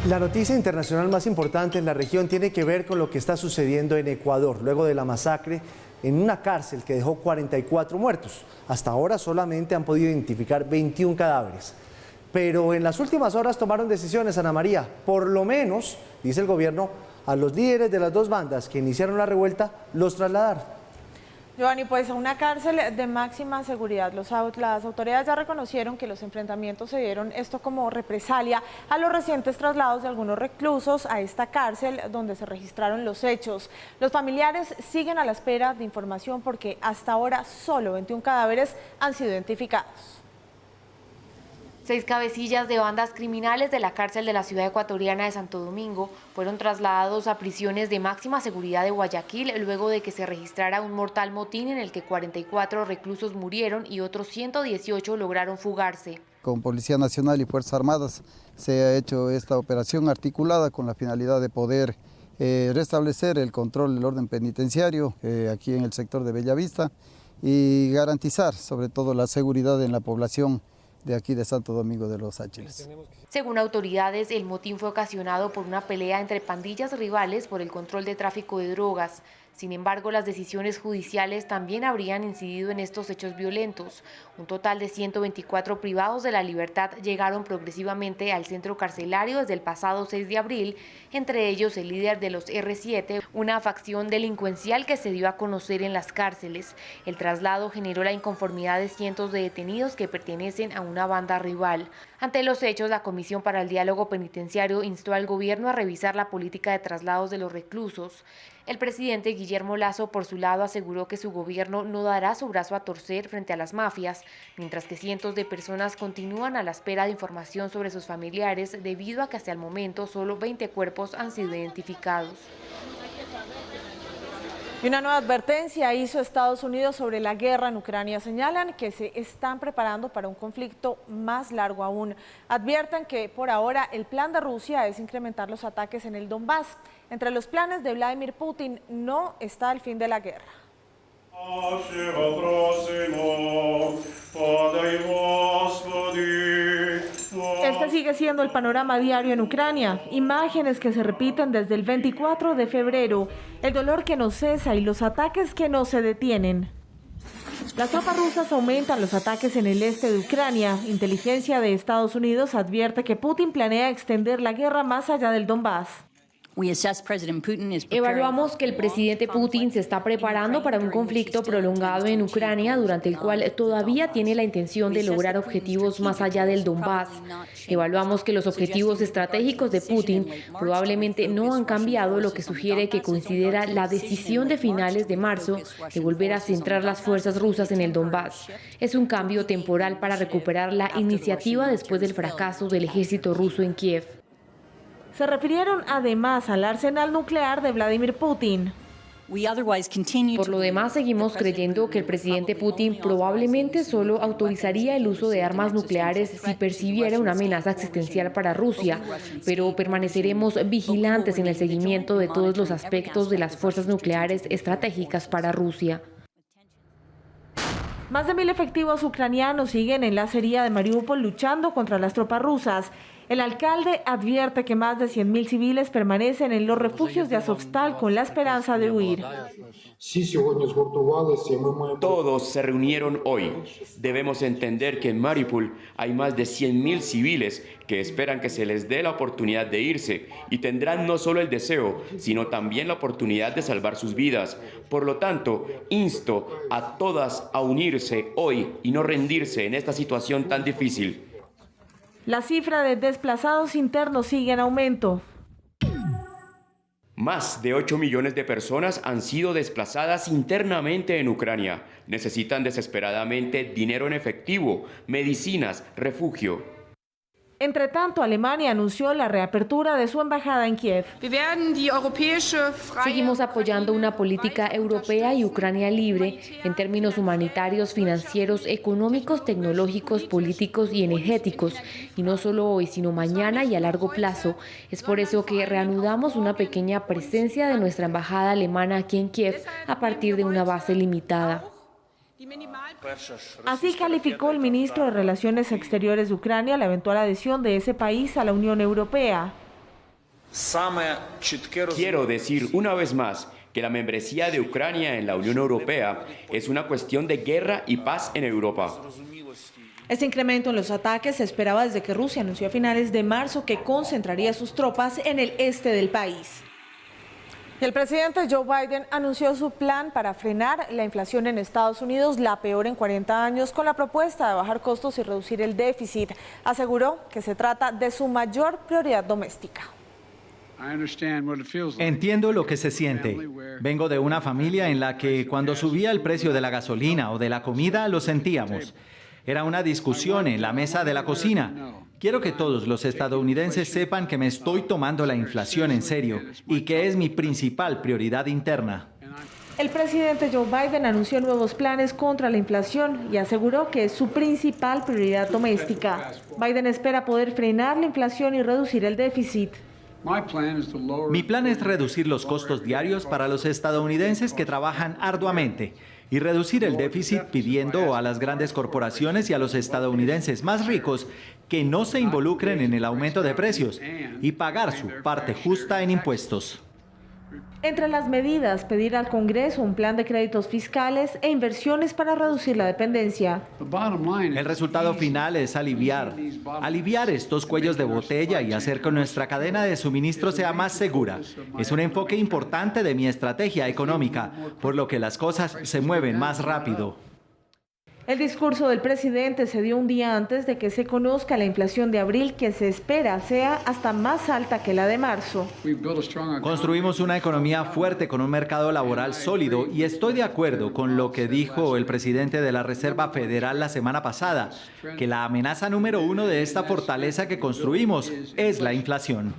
La noticia internacional más importante en la región tiene que ver con lo que está sucediendo en Ecuador, luego de la masacre en una cárcel que dejó 44 muertos. Hasta ahora solamente han podido identificar 21 cadáveres. Pero en las últimas horas tomaron decisiones, Ana María. Por lo menos, dice el gobierno, a los líderes de las dos bandas que iniciaron la revuelta los trasladaron. Giovanni, pues a una cárcel de máxima seguridad. Las autoridades ya reconocieron que los enfrentamientos se dieron esto como represalia a los recientes traslados de algunos reclusos a esta cárcel donde se registraron los hechos. Los familiares siguen a la espera de información porque hasta ahora solo 21 cadáveres han sido identificados. 6 cabecillas de bandas criminales de la cárcel de la ciudad ecuatoriana de Santo Domingo fueron trasladados a prisiones de máxima seguridad de Guayaquil luego de que se registrara un mortal motín en el que 44 reclusos murieron y otros 118 lograron fugarse. Con Policía Nacional y Fuerzas Armadas se ha hecho esta operación articulada con la finalidad de poder restablecer el control del orden penitenciario aquí en el sector de Bellavista y garantizar sobre todo la seguridad en la población de aquí de Santo Domingo de los Áchiles. Según autoridades, el motín fue ocasionado por una pelea entre pandillas rivales por el control de tráfico de drogas. Sin embargo, las decisiones judiciales también habrían incidido en estos hechos violentos. Un total de 124 privados de la libertad llegaron progresivamente al centro carcelario desde el pasado 6 de abril, entre ellos el líder de los R7, una facción delincuencial que se dio a conocer en las cárceles. El traslado generó la inconformidad de cientos de detenidos que pertenecen a una banda rival. Ante los hechos, la Comisión para el Diálogo Penitenciario instó al gobierno a revisar la política de traslados de los reclusos. El presidente Guillermo Lasso, por su lado, aseguró que su gobierno no dará su brazo a torcer frente a las mafias, mientras que cientos de personas continúan a la espera de información sobre sus familiares debido a que hasta el momento solo 20 cuerpos han sido identificados. Y una nueva advertencia hizo Estados Unidos sobre la guerra en Ucrania. Señalan que se están preparando para un conflicto más largo aún. Advierten que por ahora el plan de Rusia es incrementar los ataques en el Donbass. Entre los planes de Vladimir Putin no está el fin de la guerra. Este sigue siendo el panorama diario en Ucrania. Imágenes que se repiten desde el 24 de febrero. El dolor que no cesa y los ataques que no se detienen. Las tropas rusas aumentan los ataques en el este de Ucrania. Inteligencia de Estados Unidos advierte que Putin planea extender la guerra más allá del Donbass. Evaluamos que el presidente Putin se está preparando para un conflicto prolongado en Ucrania, durante el cual todavía tiene la intención de lograr objetivos más allá del Donbass. Evaluamos que los objetivos estratégicos de Putin probablemente no han cambiado, lo que sugiere que considera la decisión de finales de marzo de volver a centrar las fuerzas rusas en el Donbass. Es un cambio temporal para recuperar la iniciativa después del fracaso del ejército ruso en Kiev. Se refirieron además al arsenal nuclear de Vladimir Putin. Por lo demás, seguimos creyendo que el presidente Putin probablemente solo autorizaría el uso de armas nucleares si percibiera una amenaza existencial para Rusia, pero permaneceremos vigilantes en el seguimiento de todos los aspectos de las fuerzas nucleares estratégicas para Rusia. Más de 1.000 efectivos ucranianos siguen en la acería de Mariupol luchando contra las tropas rusas. El alcalde advierte que más de 100.000 civiles permanecen en los refugios de Azovstal con la esperanza de huir. Todos se reunieron hoy. Debemos entender que en Mariupol hay más de 100.000 civiles que esperan que se les dé la oportunidad de irse y tendrán no solo el deseo, sino también la oportunidad de salvar sus vidas. Por lo tanto, insto a todas a unirse hoy y no rendirse en esta situación tan difícil. La cifra de desplazados internos sigue en aumento. Más de 8 millones de personas han sido desplazadas internamente en Ucrania. Necesitan desesperadamente dinero en efectivo, medicinas, refugio. Entre tanto, Alemania anunció la reapertura de su embajada en Kiev. Seguimos apoyando una política europea y Ucrania libre en términos humanitarios, financieros, económicos, tecnológicos, políticos y energéticos, y no solo hoy, sino mañana y a largo plazo. Es por eso que reanudamos una pequeña presencia de nuestra embajada alemana aquí en Kiev a partir de una base limitada. Así calificó el ministro de Relaciones Exteriores de Ucrania la eventual adhesión de ese país a la Unión Europea. Quiero decir una vez más que la membresía de Ucrania en la Unión Europea es una cuestión de guerra y paz en Europa. Este incremento en los ataques se esperaba desde que Rusia anunció a finales de marzo que concentraría sus tropas en el este del país. El presidente Joe Biden anunció su plan para frenar la inflación en Estados Unidos, la peor en 40 años, con la propuesta de bajar costos y reducir el déficit. Aseguró que se trata de su mayor prioridad doméstica. Entiendo lo que se siente. Vengo de una familia en la que cuando subía el precio de la gasolina o de la comida lo sentíamos. Era una discusión en la mesa de la cocina. Quiero que todos los estadounidenses sepan que me estoy tomando la inflación en serio y que es mi principal prioridad interna. El presidente Joe Biden anunció nuevos planes contra la inflación y aseguró que es su principal prioridad doméstica. Biden espera poder frenar la inflación y reducir el déficit. Mi plan es reducir los costos diarios para los estadounidenses que trabajan arduamente y reducir el déficit pidiendo a las grandes corporaciones y a los estadounidenses más ricos que no se involucren en el aumento de precios y pagar su parte justa en impuestos. Entre las medidas, pedir al Congreso un plan de créditos fiscales e inversiones para reducir la dependencia. El resultado final es aliviar estos cuellos de botella y hacer que nuestra cadena de suministro sea más segura. Es un enfoque importante de mi estrategia económica, por lo que las cosas se mueven más rápido. El discurso del presidente se dio un día antes de que se conozca la inflación de abril, que se espera sea hasta más alta que la de marzo. Construimos una economía fuerte con un mercado laboral sólido y estoy de acuerdo con lo que dijo el presidente de la Reserva Federal la semana pasada, que la amenaza número uno de esta fortaleza que construimos es la inflación.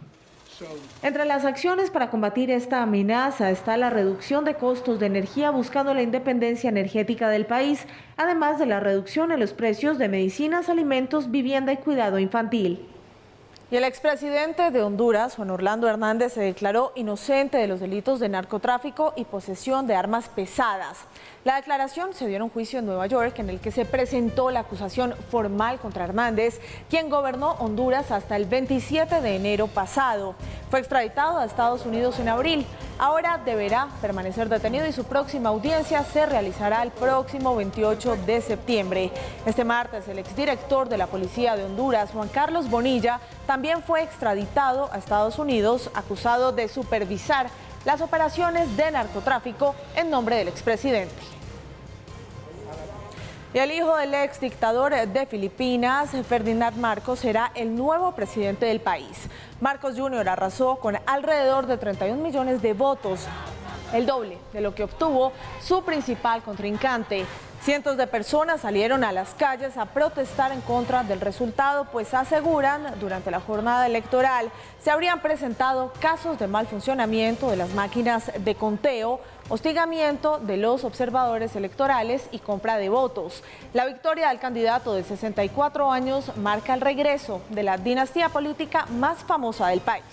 Entre las acciones para combatir esta amenaza está la reducción de costos de energía buscando la independencia energética del país, además de la reducción en los precios de medicinas, alimentos, vivienda y cuidado infantil. Y el expresidente de Honduras, Juan Orlando Hernández, se declaró inocente de los delitos de narcotráfico y posesión de armas pesadas. La declaración se dio en un juicio en Nueva York en el que se presentó la acusación formal contra Hernández, quien gobernó Honduras hasta el 27 de enero pasado. Fue extraditado a Estados Unidos en abril. Ahora deberá permanecer detenido y su próxima audiencia se realizará el próximo 28 de septiembre. Este martes, el exdirector de la Policía de Honduras, Juan Carlos Bonilla, también fue extraditado a Estados Unidos, acusado de supervisar las operaciones de narcotráfico en nombre del expresidente. Y el hijo del ex dictador de Filipinas, Ferdinand Marcos, será el nuevo presidente del país. Marcos Jr. arrasó con alrededor de 31 millones de votos, el doble de lo que obtuvo su principal contrincante. Cientos de personas salieron a las calles a protestar en contra del resultado, pues aseguran durante la jornada electoral se habrían presentado casos de mal funcionamiento de las máquinas de conteo, hostigamiento de los observadores electorales y compra de votos. La victoria del candidato de 64 años marca el regreso de la dinastía política más famosa del país.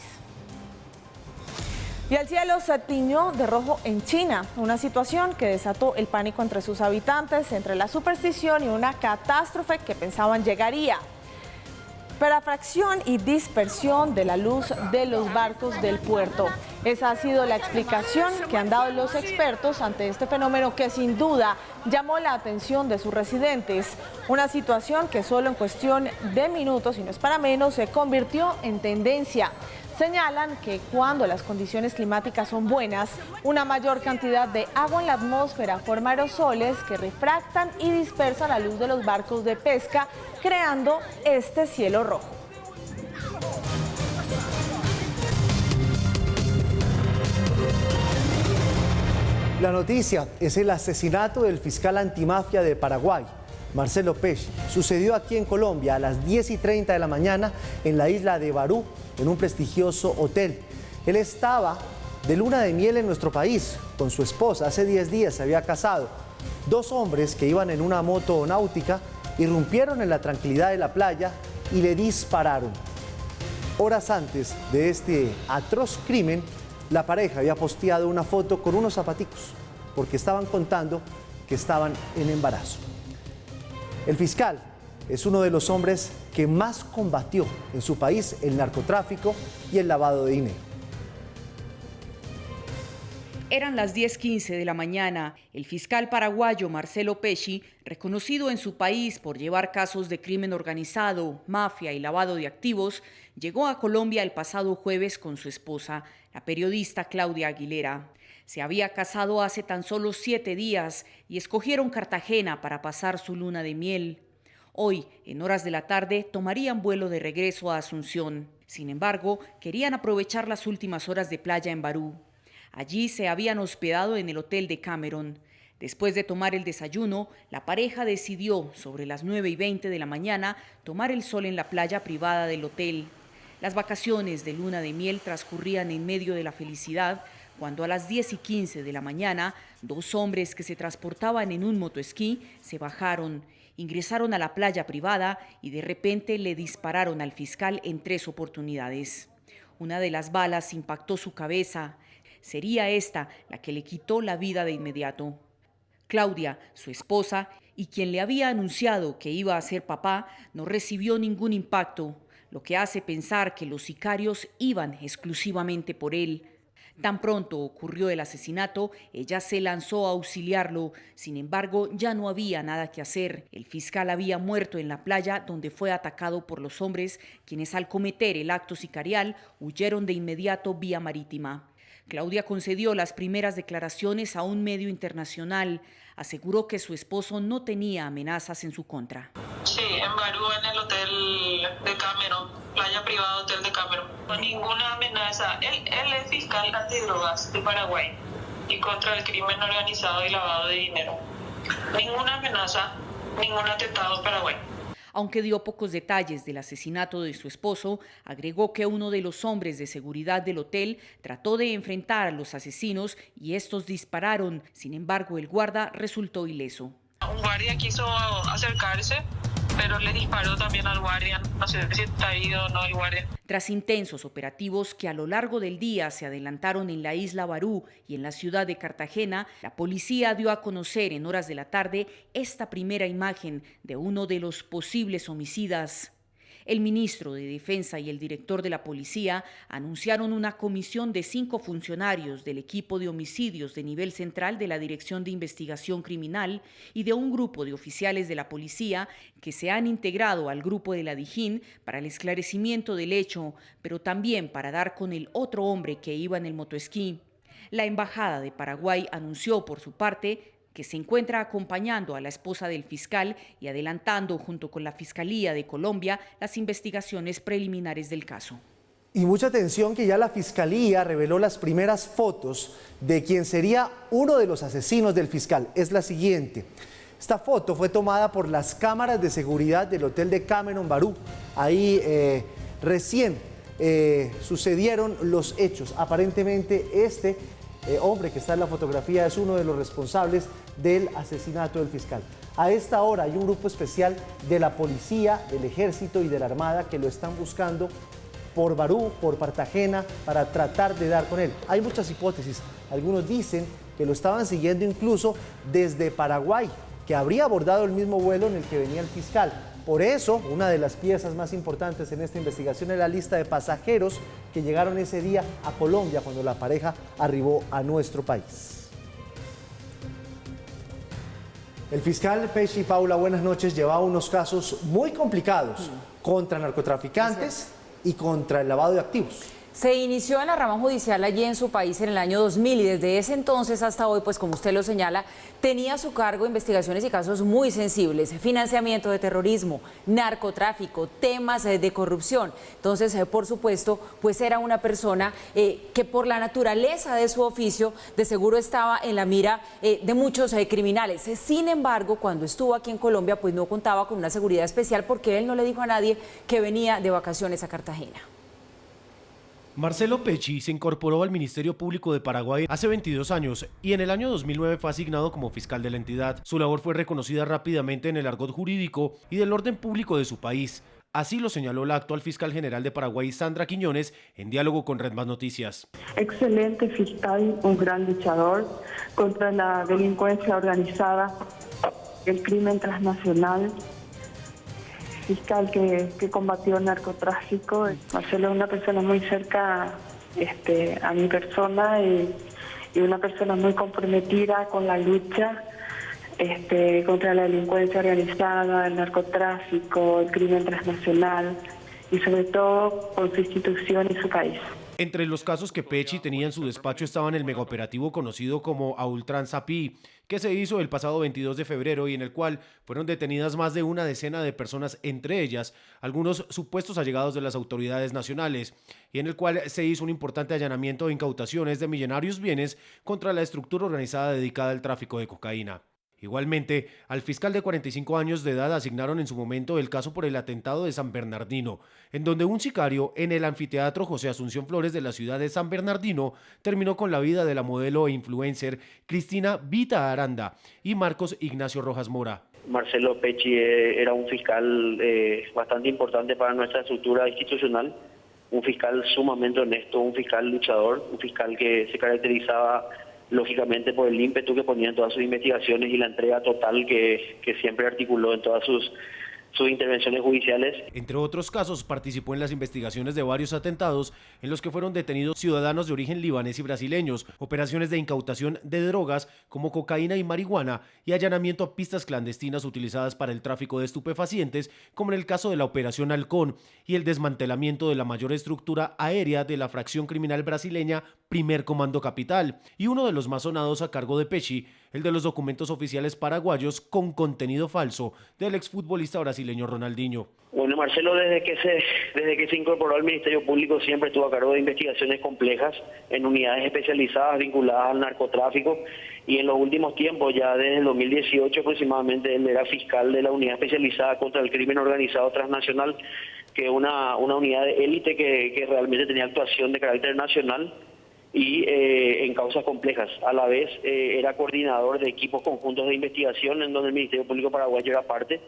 Y el cielo se tiñó de rojo en China, una situación que desató el pánico entre sus habitantes, entre la superstición y una catástrofe que pensaban llegaría. Perfracción y dispersión de la luz de los barcos del puerto. Esa ha sido la explicación que han dado los expertos ante este fenómeno que sin duda llamó la atención de sus residentes. Una situación que solo en cuestión de minutos, y no es para menos, se convirtió en tendencia. Señalan que cuando las condiciones climáticas son buenas, una mayor cantidad de agua en la atmósfera forma aerosoles que refractan y dispersan la luz de los barcos de pesca, creando este cielo rojo. La noticia es el asesinato del fiscal antimafia de Paraguay, Marcelo Pesci. Sucedió aquí en Colombia a las 10:30 de la mañana en la isla de Barú, en un prestigioso hotel. Él estaba de luna de miel en nuestro país con su esposa. Hace 10 días se había casado. Dos hombres que iban en una moto náutica irrumpieron en la tranquilidad de la playa y le dispararon. Horas antes de este atroz crimen, la pareja había posteado una foto con unos zapaticos porque estaban contando que estaban en embarazo. El fiscal es uno de los hombres que más combatió en su país el narcotráfico y el lavado de dinero. Eran las 10:15 de la mañana. El fiscal paraguayo Marcelo Pesci, reconocido en su país por llevar casos de crimen organizado, mafia y lavado de activos, llegó a Colombia el pasado jueves con su esposa, la periodista Claudia Aguilera. Se había casado hace tan solo 7 días y escogieron Cartagena para pasar su luna de miel. Hoy, en horas de la tarde, tomarían vuelo de regreso a Asunción. Sin embargo, querían aprovechar las últimas horas de playa en Barú. Allí se habían hospedado en el hotel de Cameron. Después de tomar el desayuno, la pareja decidió, sobre las 9:20 de la mañana, tomar el sol en la playa privada del hotel. Las vacaciones de luna de miel transcurrían en medio de la felicidad, cuando a las 10:15 de la mañana, 2 hombres que se transportaban en un motoesquí se bajaron, ingresaron a la playa privada y de repente le dispararon al fiscal en 3 oportunidades. Una de las balas impactó su cabeza. Sería esta la que le quitó la vida de inmediato. Claudia, su esposa, y quien le había anunciado que iba a ser papá, no recibió ningún impacto, lo que hace pensar que los sicarios iban exclusivamente por él. Tan pronto ocurrió el asesinato, ella se lanzó a auxiliarlo. Sin embargo, ya no había nada que hacer. El fiscal había muerto en la playa donde fue atacado por los hombres, quienes al cometer el acto sicarial huyeron de inmediato vía marítima. Claudia concedió las primeras declaraciones a un medio internacional. Aseguró que su esposo no tenía amenazas en su contra. Sí, en Barú, en el hotel de Cameron, playa privada, hotel de Cameron. No ninguna amenaza. Él es fiscal antidrogas de Paraguay y contra el crimen organizado y lavado de dinero. Ninguna amenaza, ningún atentado en Paraguay. Aunque dio pocos detalles del asesinato de su esposo, agregó que uno de los hombres de seguridad del hotel trató de enfrentar a los asesinos y estos dispararon. Sin embargo, el guarda resultó ileso. Un guardia quiso acercarse, pero le disparó también al guardia. No sé si está herido o no el guardia. Tras intensos operativos que a lo largo del día se adelantaron en la isla Barú y en la ciudad de Cartagena, la policía dio a conocer en horas de la tarde esta primera imagen de uno de los posibles homicidas. El ministro de Defensa y el director de la policía anunciaron una comisión de 5 funcionarios del equipo de homicidios de nivel central de la Dirección de Investigación Criminal y de un grupo de oficiales de la policía que se han integrado al grupo de la Dijín para el esclarecimiento del hecho, pero también para dar con el otro hombre que iba en el motoesquí. La Embajada de Paraguay anunció por su parte que se encuentra acompañando a la esposa del fiscal y adelantando junto con la Fiscalía de Colombia las investigaciones preliminares del caso. Y mucha atención que ya la Fiscalía reveló las primeras fotos de quien sería uno de los asesinos del fiscal. Es la siguiente. Esta foto fue tomada por las cámaras de seguridad del hotel de Cameron Barú. Ahí recién sucedieron los hechos. Aparentemente este hombre que está en la fotografía es uno de los responsables del asesinato del fiscal. A esta hora hay un grupo especial de la policía, del ejército y de la armada que lo están buscando por Barú, por Cartagena, para tratar de dar con él. Hay muchas hipótesis. Algunos dicen que lo estaban siguiendo incluso desde Paraguay, que habría abordado el mismo vuelo en el que venía el fiscal. Por eso, una de las piezas más importantes en esta investigación es la lista de pasajeros que llegaron ese día a Colombia cuando la pareja arribó a nuestro país. El fiscal Pesci, Paula, buenas noches, llevaba unos casos muy complicados contra narcotraficantes y contra el lavado de activos. Se inició en la rama judicial allí en su país en el año 2000 y desde ese entonces hasta hoy, pues como usted lo señala, tenía a su cargo investigaciones y casos muy sensibles, financiamiento de terrorismo, narcotráfico, temas de corrupción. Entonces, por supuesto, pues era una persona que por la naturaleza de su oficio de seguro estaba en la mira de muchos criminales. Sin embargo, cuando estuvo aquí en Colombia, pues no contaba con una seguridad especial porque él no le dijo a nadie que venía de vacaciones a Cartagena. Marcelo Pesci se incorporó al Ministerio Público de Paraguay hace 22 años y en el año 2009 fue asignado como fiscal de la entidad. Su labor fue reconocida rápidamente en el argot jurídico y del orden público de su país. Así lo señaló la actual fiscal general de Paraguay, Sandra Quiñones, en diálogo con Red Más Noticias. Excelente fiscal, un gran luchador contra la delincuencia organizada, el crimen transnacional. Fiscal que combatió el narcotráfico. Marcelo es una persona muy cerca a mi persona y una persona muy comprometida con la lucha contra la delincuencia organizada, el narcotráfico, el crimen transnacional y sobre todo con su institución y su país. Entre los casos que Pesci tenía en su despacho estaban el megaoperativo conocido como A Ultranza Pi, que se hizo el pasado 22 de febrero y en el cual fueron detenidas más de una decena de personas, entre ellas algunos supuestos allegados de las autoridades nacionales, y en el cual se hizo un importante allanamiento e incautaciones de millonarios bienes contra la estructura organizada dedicada al tráfico de cocaína. Igualmente, al fiscal de 45 años de edad asignaron en su momento el caso por el atentado de San Bernardino, en donde un sicario en el anfiteatro José Asunción Flores de la ciudad de San Bernardino terminó con la vida de la modelo e influencer Cristina Vita Aranda y Marcos Ignacio Rojas Mora. Marcelo Pesci era un fiscal bastante importante para nuestra estructura institucional, un fiscal sumamente honesto, un fiscal luchador, un fiscal que se caracterizaba lógicamente por el ímpetu que ponía en todas sus investigaciones y la entrega total que siempre articuló en todas sus sus intervenciones judiciales. Entre otros casos, participó en las investigaciones de varios atentados en los que fueron detenidos ciudadanos de origen libanés y brasileños, operaciones de incautación de drogas como cocaína y marihuana y allanamiento a pistas clandestinas utilizadas para el tráfico de estupefacientes, como en el caso de la Operación Halcón y el desmantelamiento de la mayor estructura aérea de la fracción criminal brasileña Primer Comando Capital, y uno de los más sonados a cargo de Pecci, el de los documentos oficiales paraguayos con contenido falso del exfutbolista brasileño Ronaldinho. Bueno, Marcelo, desde que se incorporó al Ministerio Público siempre estuvo a cargo de investigaciones complejas en unidades especializadas vinculadas al narcotráfico, y en los últimos tiempos, ya desde el 2018 aproximadamente, él era fiscal de la unidad especializada contra el crimen organizado transnacional, que es una unidad de élite que realmente tenía actuación de carácter nacional y en causas complejas. A la vez era coordinador de equipos conjuntos de investigación en donde el Ministerio Público paraguayo era parte,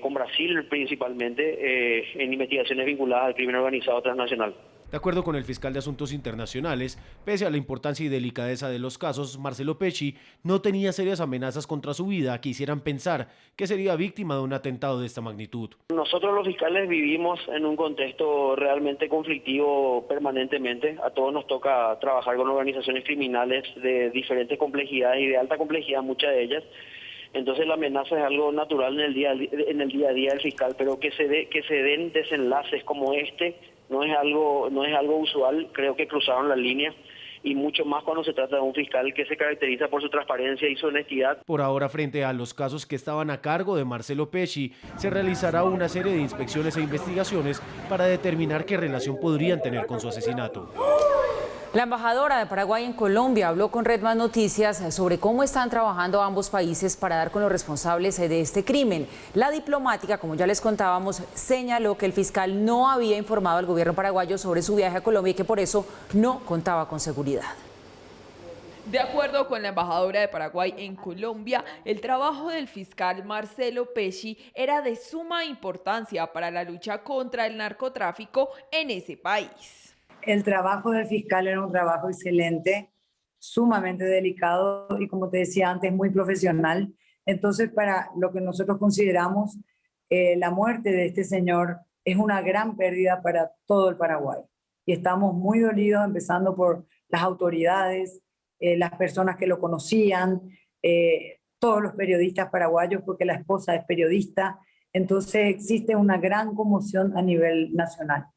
con Brasil principalmente, en investigaciones vinculadas al crimen organizado transnacional. De acuerdo con el fiscal de Asuntos Internacionales, pese a la importancia y delicadeza de los casos, Marcelo Pecci no tenía serias amenazas contra su vida que hicieran pensar que sería víctima de un atentado de esta magnitud. Nosotros los fiscales vivimos en un contexto realmente conflictivo permanentemente. A todos nos toca trabajar con organizaciones criminales de diferentes complejidades y de alta complejidad, muchas de ellas. Entonces la amenaza es algo natural en el día a día del fiscal, pero que se den desenlaces como este no es algo usual. Creo que cruzaron la línea, y mucho más cuando se trata de un fiscal que se caracteriza por su transparencia y su honestidad. Por ahora, frente a los casos que estaban a cargo de Marcelo Pecci, se realizará una serie de inspecciones e investigaciones para determinar qué relación podrían tener con su asesinato. La embajadora de Paraguay en Colombia habló con Red Más Noticias sobre cómo están trabajando ambos países para dar con los responsables de este crimen. La diplomática, como ya les contábamos, señaló que el fiscal no había informado al gobierno paraguayo sobre su viaje a Colombia y que por eso no contaba con seguridad. De acuerdo con la embajadora de Paraguay en Colombia, el trabajo del fiscal Marcelo Pecci era de suma importancia para la lucha contra el narcotráfico en ese país. El trabajo del fiscal era un trabajo excelente, sumamente delicado y, como te decía antes, muy profesional. Entonces, para lo que nosotros consideramos, la muerte de este señor es una gran pérdida para todo el Paraguay. Y estamos muy dolidos, empezando por las autoridades, las personas que lo conocían, todos los periodistas paraguayos, porque la esposa es periodista. Entonces, existe una gran conmoción a nivel nacional.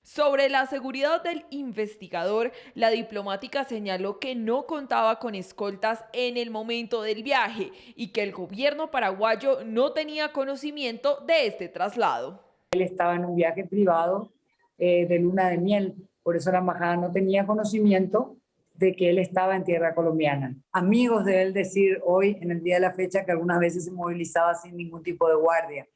Sobre la seguridad del investigador, la diplomática señaló que no contaba con escoltas en el momento del viaje y que el gobierno paraguayo no tenía conocimiento de este traslado. Él estaba en un viaje privado de luna de miel, por eso la embajada no tenía conocimiento de que él estaba en tierra colombiana. Amigos de él decir hoy, en el día de la fecha, que algunas veces se movilizaba sin ningún tipo de guardia,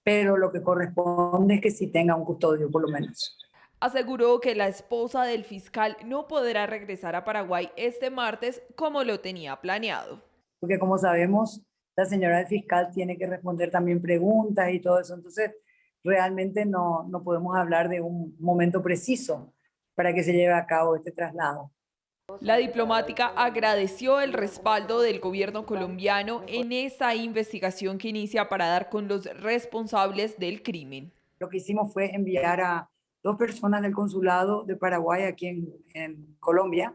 pero lo que corresponde es que sí tenga un custodio por lo menos. Aseguró que la esposa del fiscal no podrá regresar a Paraguay este martes como lo tenía planeado. Porque como sabemos, la señora del fiscal tiene que responder también preguntas y todo eso, entonces realmente no podemos hablar de un momento preciso para que se lleve a cabo este traslado. La diplomática agradeció el respaldo del gobierno colombiano en esta investigación que inicia para dar con los responsables del crimen. Lo que hicimos fue enviar a 2 personas del consulado de Paraguay aquí en Colombia,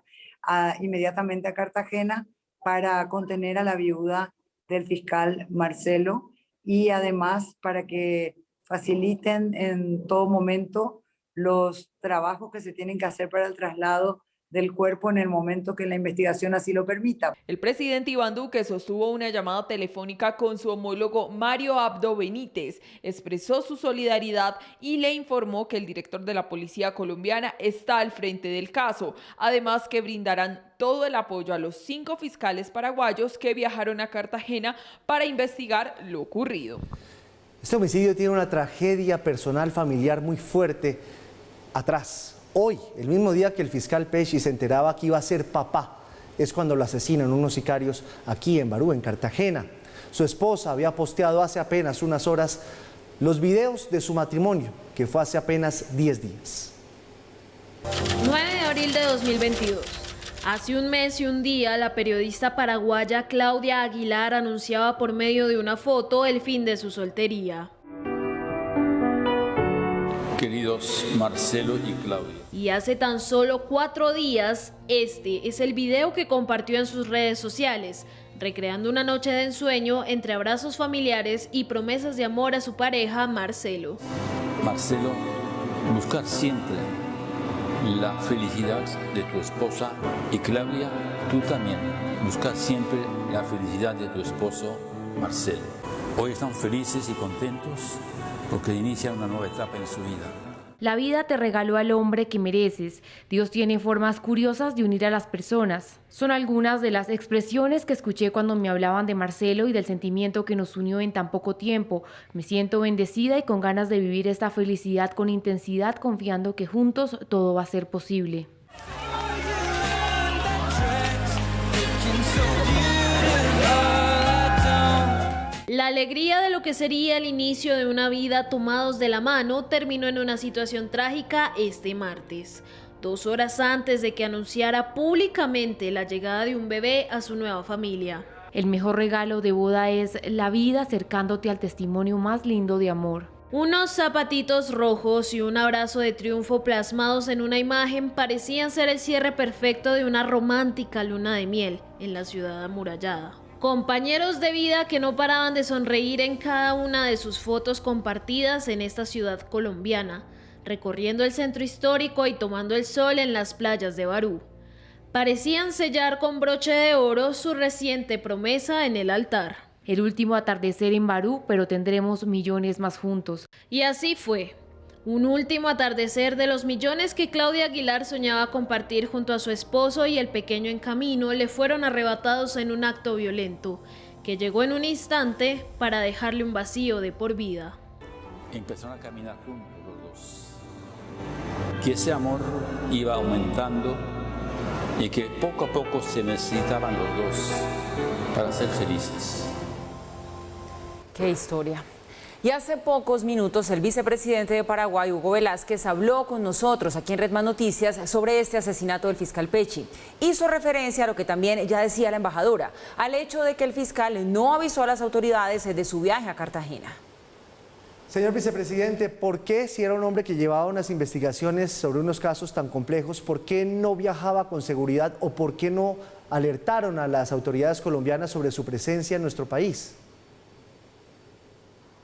inmediatamente a Cartagena para contener a la viuda del fiscal Marcelo y además para que faciliten en todo momento los trabajos que se tienen que hacer para el traslado del cuerpo en el momento que la investigación así lo permita. El presidente Iván Duque sostuvo una llamada telefónica con su homólogo Mario Abdo Benítez, expresó su solidaridad y le informó que el director de la Policía Colombiana está al frente del caso, además que brindarán todo el apoyo a los 5 fiscales paraguayos que viajaron a Cartagena para investigar lo ocurrido. Este homicidio tiene una tragedia personal familiar muy fuerte atrás. Hoy, el mismo día que el fiscal Pecci se enteraba que iba a ser papá, es cuando lo asesinan unos sicarios aquí en Barú, en Cartagena. Su esposa había posteado hace apenas unas horas los videos de su matrimonio, que fue hace apenas 10 días. 9 de abril de 2022. Hace un mes y un día, la periodista paraguaya Claudia Aguilar anunciaba por medio de una foto el fin de su soltería. hijos Marcelo y Claudia. Y hace tan solo 4 días, este es el video que compartió en sus redes sociales, recreando una noche de ensueño entre abrazos familiares y promesas de amor a su pareja Marcelo. Marcelo, buscar siempre la felicidad de tu esposa y Claudia, tú también, buscar siempre la felicidad de tu esposo Marcelo. Hoy están felices y contentos porque inician una nueva etapa en su vida. La vida te regaló al hombre que mereces. Dios tiene formas curiosas de unir a las personas. Son algunas de las expresiones que escuché cuando me hablaban de Marcelo y del sentimiento que nos unió en tan poco tiempo. Me siento bendecida y con ganas de vivir esta felicidad con intensidad, confiando que juntos todo va a ser posible. La alegría de lo que sería el inicio de una vida tomados de la mano terminó en una situación trágica este martes, 2 horas antes de que anunciara públicamente la llegada de un bebé a su nueva familia. El mejor regalo de boda es la vida acercándote al testimonio más lindo de amor. Unos zapatitos rojos y un abrazo de triunfo plasmados en una imagen parecían ser el cierre perfecto de una romántica luna de miel en la ciudad amurallada. Compañeros de vida que no paraban de sonreír en cada una de sus fotos compartidas en esta ciudad colombiana, recorriendo el centro histórico y tomando el sol en las playas de Barú. Parecían sellar con broche de oro su reciente promesa en el altar. El último atardecer en Barú, pero tendremos millones más juntos. Y así fue. Un último atardecer de los millones que Claudia Aguilar soñaba compartir junto a su esposo y el pequeño en camino le fueron arrebatados en un acto violento que llegó en un instante para dejarle un vacío de por vida. Empezaron a caminar juntos los dos. Que ese amor iba aumentando y que poco a poco se necesitaban los dos para ser felices. Qué historia. Y hace pocos minutos el vicepresidente de Paraguay, Hugo Velázquez, habló con nosotros aquí en Red Más Noticias sobre este asesinato del fiscal Pecci. Hizo referencia a lo que también ya decía la embajadora, al hecho de que el fiscal no avisó a las autoridades de su viaje a Cartagena. Señor vicepresidente, ¿por qué, si era un hombre que llevaba unas investigaciones sobre unos casos tan complejos, por qué no viajaba con seguridad o por qué no alertaron a las autoridades colombianas sobre su presencia en nuestro país?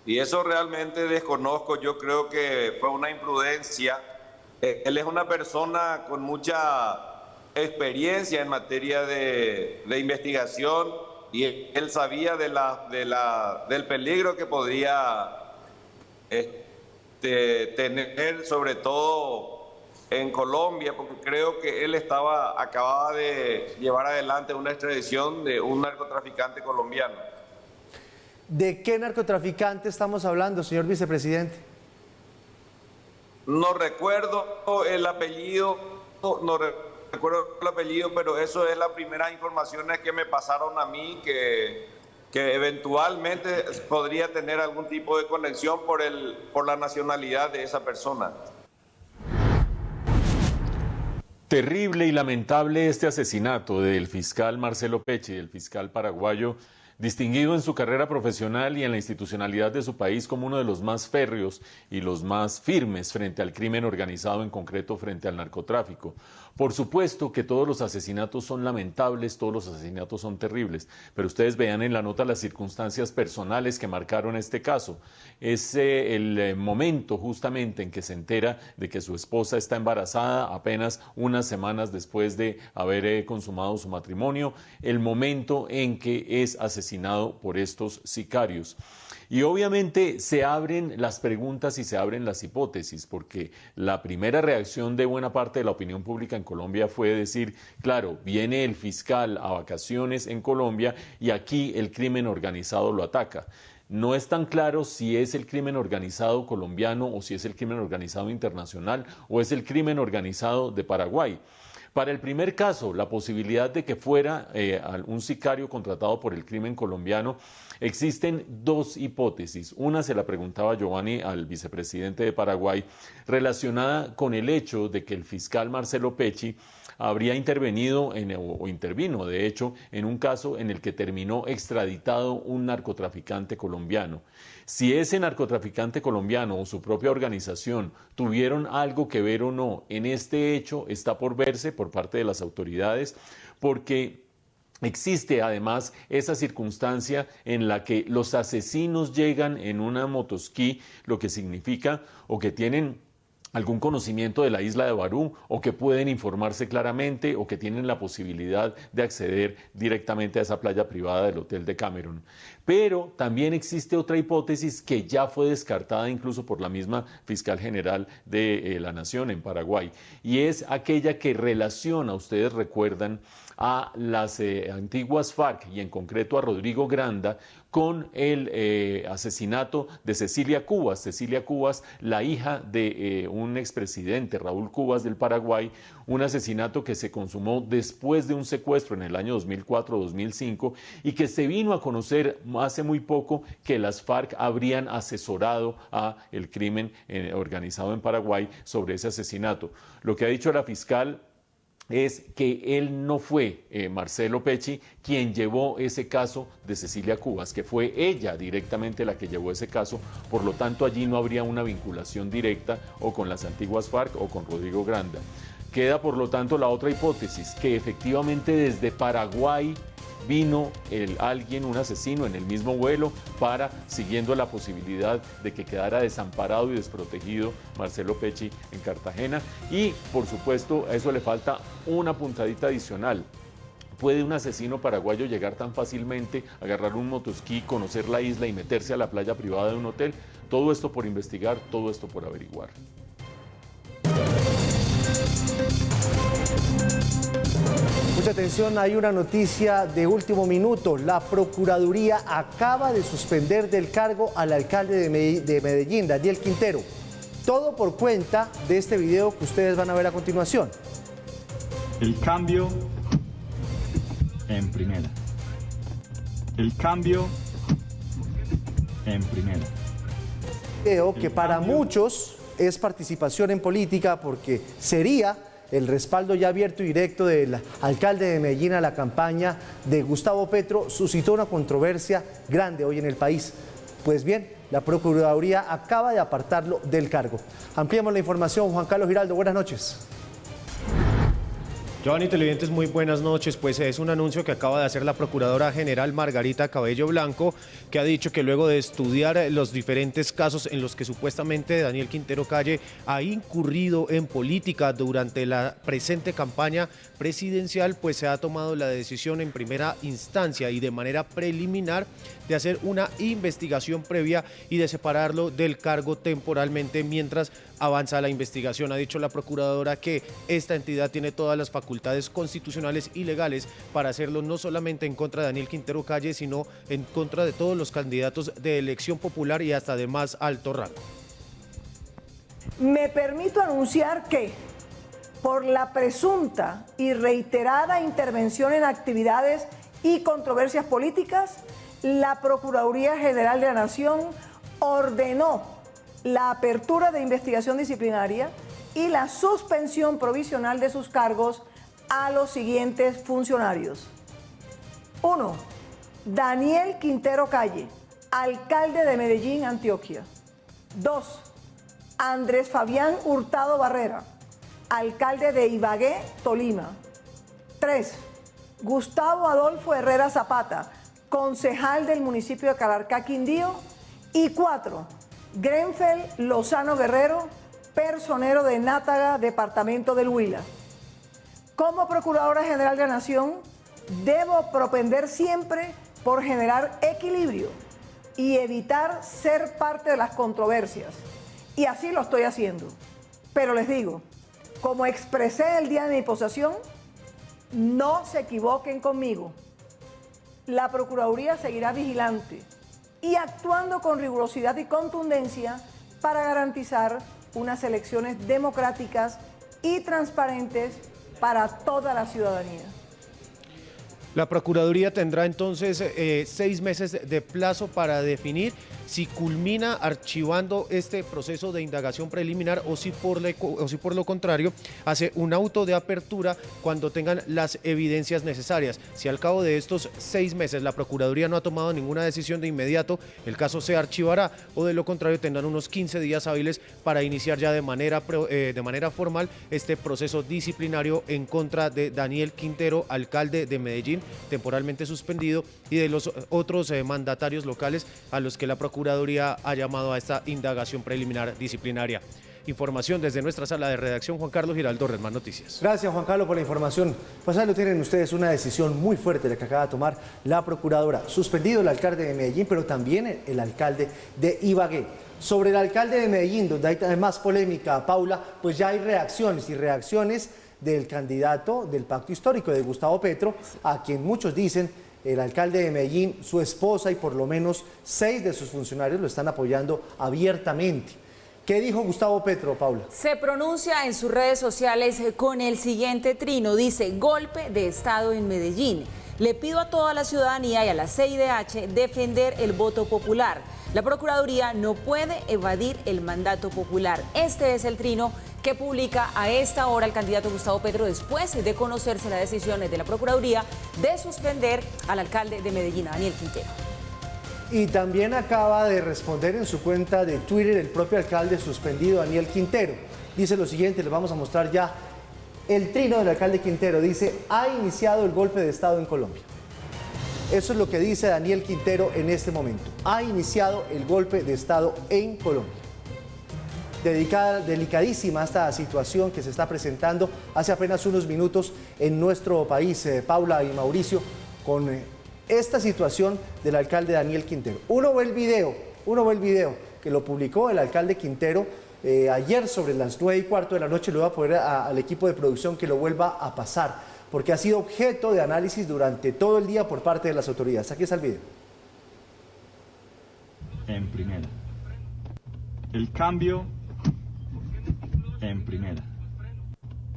Y eso realmente desconozco, yo creo que fue una imprudencia. Él es una persona con mucha experiencia en materia de investigación y él sabía del peligro que podría tener, sobre todo en Colombia, porque creo que él acababa de llevar adelante una extradición de un narcotraficante colombiano. ¿De qué narcotraficante estamos hablando, señor vicepresidente? No recuerdo el apellido, pero eso es las primeras informaciones que me pasaron a mí, que eventualmente podría tener algún tipo de conexión por la nacionalidad de esa persona. Terrible y lamentable este asesinato del fiscal Marcelo Pecci, el fiscal paraguayo, distinguido en su carrera profesional y en la institucionalidad de su país como uno de los más férreos y los más firmes frente al crimen organizado, en concreto frente al narcotráfico. Por supuesto que todos los asesinatos son lamentables, todos los asesinatos son terribles, pero ustedes vean en la nota las circunstancias personales que marcaron este caso. Es el momento justamente en que se entera de que su esposa está embarazada apenas unas semanas después de haber consumado su matrimonio, el momento en que es asesinado por estos sicarios. Y obviamente se abren las preguntas y se abren las hipótesis, porque la primera reacción de buena parte de la opinión pública en Colombia fue decir, claro, viene el fiscal a vacaciones en Colombia y aquí el crimen organizado lo ataca. No es tan claro si es el crimen organizado colombiano o si es el crimen organizado internacional o es el crimen organizado de Paraguay. Para el primer caso, la posibilidad de que fuera un sicario contratado por el crimen colombiano, existen dos hipótesis. Una se la preguntaba Giovanni al vicepresidente de Paraguay, relacionada con el hecho de que el fiscal Marcelo Pecci habría intervenido o intervino, de hecho, en un caso en el que terminó extraditado un narcotraficante colombiano. Si ese narcotraficante colombiano o su propia organización tuvieron algo que ver o no en este hecho, está por verse por parte de las autoridades, porque existe además esa circunstancia en la que los asesinos llegan en una motoesquí, lo que significa o que tienen algún conocimiento de la isla de Barú, o que pueden informarse claramente, o que tienen la posibilidad de acceder directamente a esa playa privada del Hotel de Cameron. Pero también existe otra hipótesis que ya fue descartada incluso por la misma fiscal general de la Nación en Paraguay, y es aquella que relaciona, ustedes recuerdan, a las antiguas FARC y en concreto a Rodrigo Granda con el asesinato de Cecilia Cubas. Cecilia Cubas, la hija de un expresidente, Raúl Cubas del Paraguay, un asesinato que se consumó después de un secuestro en el año 2004-2005 y que se vino a conocer hace muy poco que las FARC habrían asesorado a el crimen organizado en Paraguay sobre ese asesinato. Lo que ha dicho la fiscal es que él no fue, Marcelo Pecci, quien llevó ese caso de Cecilia Cubas, que fue ella directamente la que llevó ese caso, por lo tanto allí no habría una vinculación directa o con las antiguas FARC o con Rodrigo Granda. Queda por lo tanto la otra hipótesis, que efectivamente desde Paraguay vino alguien, un asesino en el mismo vuelo, siguiendo la posibilidad de que quedara desamparado y desprotegido Marcelo Pecci en Cartagena. Y por supuesto a eso le falta una puntadita adicional. ¿Puede un asesino paraguayo llegar tan fácilmente, agarrar un motoesquí, conocer la isla y meterse a la playa privada de un hotel? Todo esto por investigar, todo esto por averiguar. Mucha atención, hay una noticia de último minuto. La Procuraduría acaba de suspender del cargo al alcalde de Medellín, Daniel Quintero. Todo por cuenta de este video que ustedes van a ver a continuación. El cambio en primera. El cambio en primera. Video que para muchos es participación en política porque sería el respaldo ya abierto y directo del alcalde de Medellín a la campaña de Gustavo Petro, suscitó una controversia grande hoy en el país. Pues bien, la Procuraduría acaba de apartarlo del cargo. Ampliamos la información. Juan Carlos Giraldo, buenas noches. Giovanni, televidentes, muy buenas noches. Pues es un anuncio que acaba de hacer la Procuradora General Margarita Cabello Blanco, que ha dicho que luego de estudiar los diferentes casos en los que supuestamente Daniel Quintero Calle ha incurrido en política durante la presente campaña presidencial, pues se ha tomado la decisión en primera instancia y de manera preliminar de hacer una investigación previa y de separarlo del cargo temporalmente mientras avanza la investigación. Ha dicho la Procuradora que esta entidad tiene todas las facultades constitucionales y legales para hacerlo no solamente en contra de Daniel Quintero Calle, sino en contra de todos los candidatos de elección popular y hasta de más alto rango. Me permito anunciar que por la presunta y reiterada intervención en actividades y controversias políticas, la Procuraduría General de la Nación ordenó la apertura de investigación disciplinaria y la suspensión provisional de sus cargos a los siguientes funcionarios. 1. Daniel Quintero Calle, alcalde de Medellín, Antioquia. 2. Andrés Fabián Hurtado Barrera, alcalde de Ibagué, Tolima. 3. Gustavo Adolfo Herrera Zapata, concejal del municipio de Calarcá, Quindío. Y 4. Grenfell Lozano Guerrero, personero de Nátaga, departamento del Huila. Como Procuradora General de la Nación, debo propender siempre por generar equilibrio y evitar ser parte de las controversias. Y así lo estoy haciendo. Pero les digo, como expresé el día de mi posesión, no se equivoquen conmigo. La Procuraduría seguirá vigilante y actuando con rigurosidad y contundencia para garantizar unas elecciones democráticas y transparentes para toda la ciudadanía. La Procuraduría tendrá entonces 6 meses de plazo para definir si culmina archivando este proceso de indagación preliminar o si por lo contrario hace un auto de apertura cuando tengan las evidencias necesarias. Si al cabo de estos 6 meses la Procuraduría no ha tomado ninguna decisión de inmediato, el caso se archivará, o de lo contrario tendrán unos 15 días hábiles para iniciar ya de manera formal este proceso disciplinario en contra de Daniel Quintero, alcalde de Medellín, temporalmente suspendido, y de los otros mandatarios locales a los que la Procuraduría ha llamado a esta indagación preliminar disciplinaria. Información desde nuestra sala de redacción, Juan Carlos Giraldo, Red Más Noticias. Gracias, Juan Carlos, por la información. Pues ahí lo tienen ustedes, una decisión muy fuerte la que acaba de tomar la Procuradora. Suspendido el alcalde de Medellín, pero también el alcalde de Ibagué. Sobre el alcalde de Medellín, donde hay más polémica, Paula, pues ya hay reacciones del candidato del Pacto Histórico, de Gustavo Petro, a quien muchos dicen, el alcalde de Medellín, su esposa y por lo menos 6 de sus funcionarios lo están apoyando abiertamente. ¿Qué dijo Gustavo Petro, Paula? Se pronuncia en sus redes sociales con el siguiente trino. Dice: golpe de Estado en Medellín. Le pido a toda la ciudadanía y a la CIDH defender el voto popular. La Procuraduría no puede evadir el mandato popular. Este es el trino que publica a esta hora el candidato Gustavo Petro después de conocerse las decisiones de la Procuraduría de suspender al alcalde de Medellín, Daniel Quintero. Y también acaba de responder en su cuenta de Twitter el propio alcalde suspendido, Daniel Quintero. Dice lo siguiente, les vamos a mostrar ya el trino del alcalde Quintero. Dice: ha iniciado el golpe de Estado en Colombia. Eso es lo que dice Daniel Quintero en este momento. Ha iniciado el golpe de Estado en Colombia. Delicadísima esta situación que se está presentando hace apenas unos minutos en nuestro país, Paula y Mauricio, con esta situación del alcalde Daniel Quintero. Uno ve el video que lo publicó el alcalde Quintero ayer sobre las 9:15 de la noche. Le voy a poner al equipo de producción que lo vuelva a pasar, porque ha sido objeto de análisis durante todo el día por parte de las autoridades. Aquí está el video. En primera. El cambio en primera.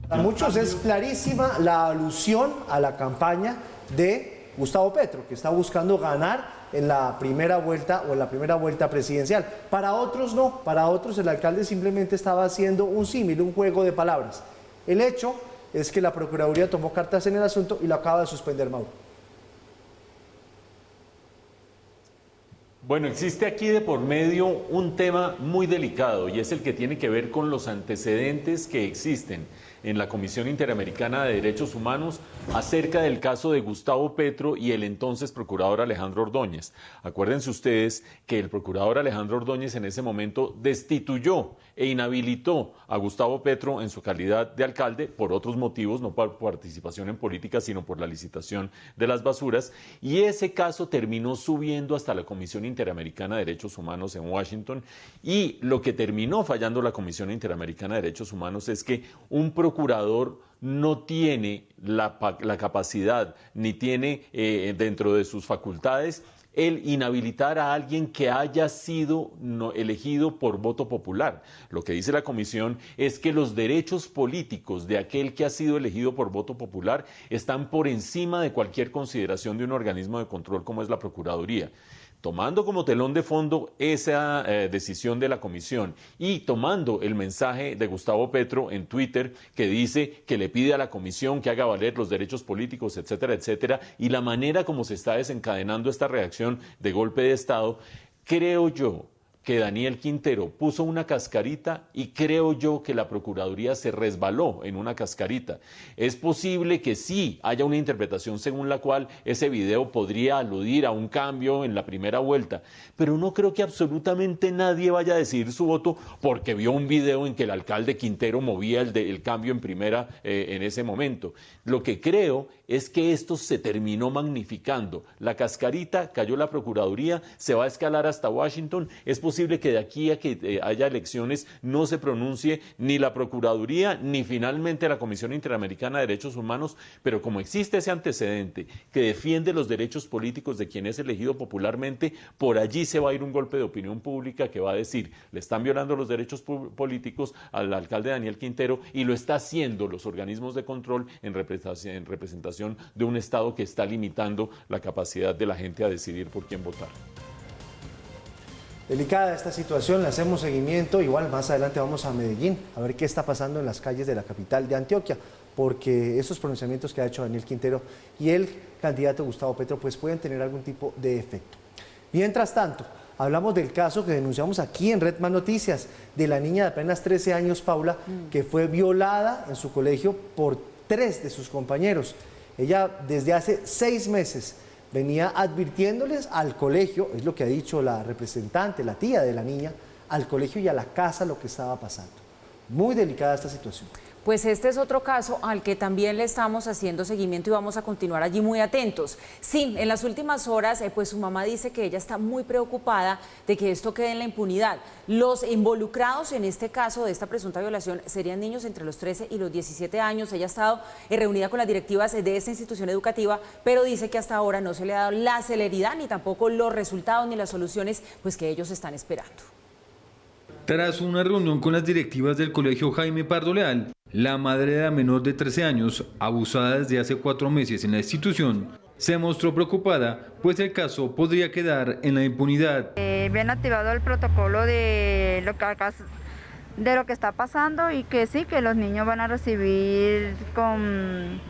Para muchos es clarísima la alusión a la campaña de Gustavo Petro, que está buscando ganar en la primera vuelta o en la primera vuelta presidencial. Para otros no, para otros el alcalde simplemente estaba haciendo un símil, un juego de palabras. El hecho es que la Procuraduría tomó cartas en el asunto y lo acaba de suspender, Mauro. Bueno, existe aquí de por medio un tema muy delicado y es el que tiene que ver con los antecedentes que existen en la Comisión Interamericana de Derechos Humanos acerca del caso de Gustavo Petro y el entonces procurador Alejandro Ordóñez. Acuérdense ustedes que el procurador Alejandro Ordóñez en ese momento destituyó e inhabilitó a Gustavo Petro en su calidad de alcalde por otros motivos, no por participación en política, sino por la licitación de las basuras, y ese caso terminó subiendo hasta la Comisión Interamericana de Derechos Humanos en Washington, y lo que terminó fallando la Comisión Interamericana de Derechos Humanos es que un procurador no tiene la capacidad ni tiene dentro de sus facultades el inhabilitar a alguien que haya sido elegido por voto popular. Lo que dice la comisión es que los derechos políticos de aquel que ha sido elegido por voto popular están por encima de cualquier consideración de un organismo de control como es la Procuraduría. Tomando como telón de fondo esa decisión de la comisión y tomando el mensaje de Gustavo Petro en Twitter que dice que le pide a la comisión que haga valer los derechos políticos, etcétera, etcétera, y la manera como se está desencadenando esta reacción de golpe de Estado, creo yo que Daniel Quintero puso una cascarita y creo yo que la Procuraduría se resbaló en una cascarita. Es posible que sí haya una interpretación según la cual ese video podría aludir a un cambio en la primera vuelta, pero no creo que absolutamente nadie vaya a decidir su voto porque vio un video en que el alcalde Quintero movía el cambio en primera en ese momento. Lo que creo es que esto se terminó magnificando. La cascarita cayó la Procuraduría, se va a escalar hasta Washington, es posible posible que de aquí a que haya elecciones no se pronuncie ni la Procuraduría ni finalmente la Comisión Interamericana de Derechos Humanos, pero como existe ese antecedente que defiende los derechos políticos de quien es elegido popularmente, por allí se va a ir un golpe de opinión pública que va a decir, le están violando los derechos políticos al alcalde Daniel Quintero y lo está haciendo los organismos de control en representación de un Estado que está limitando la capacidad de la gente a decidir por quién votar. Delicada esta situación, le hacemos seguimiento, igual más adelante vamos a Medellín a ver qué está pasando en las calles de la capital de Antioquia, porque esos pronunciamientos que ha hecho Daniel Quintero y el candidato Gustavo Petro pues pueden tener algún tipo de efecto. Mientras tanto, hablamos del caso que denunciamos aquí en Red Más Noticias, de la niña de apenas 13 años, Paula, que fue violada en su colegio por 3 de sus compañeros. Ella desde hace 6 meses venía advirtiéndoles al colegio, es lo que ha dicho la representante, la tía de la niña, al colegio y a la casa lo que estaba pasando. Muy delicada esta situación. Pues este es otro caso al que también le estamos haciendo seguimiento y vamos a continuar allí muy atentos. Sí, en las últimas horas, pues su mamá dice que ella está muy preocupada de que esto quede en la impunidad. Los involucrados en este caso de esta presunta violación serían niños entre los 13 y los 17 años. Ella ha estado reunida con las directivas de esta institución educativa, pero dice que hasta ahora no se le ha dado la celeridad ni tampoco los resultados ni las soluciones pues que ellos están esperando. Tras una reunión con las directivas del colegio Jaime Pardo Leal, la madre de la menor de 13 años, abusada desde hace 4 meses en la institución, se mostró preocupada, pues el caso podría quedar en la impunidad. Bien activado el protocolo de lo que está pasando y que sí, que los niños van a recibir con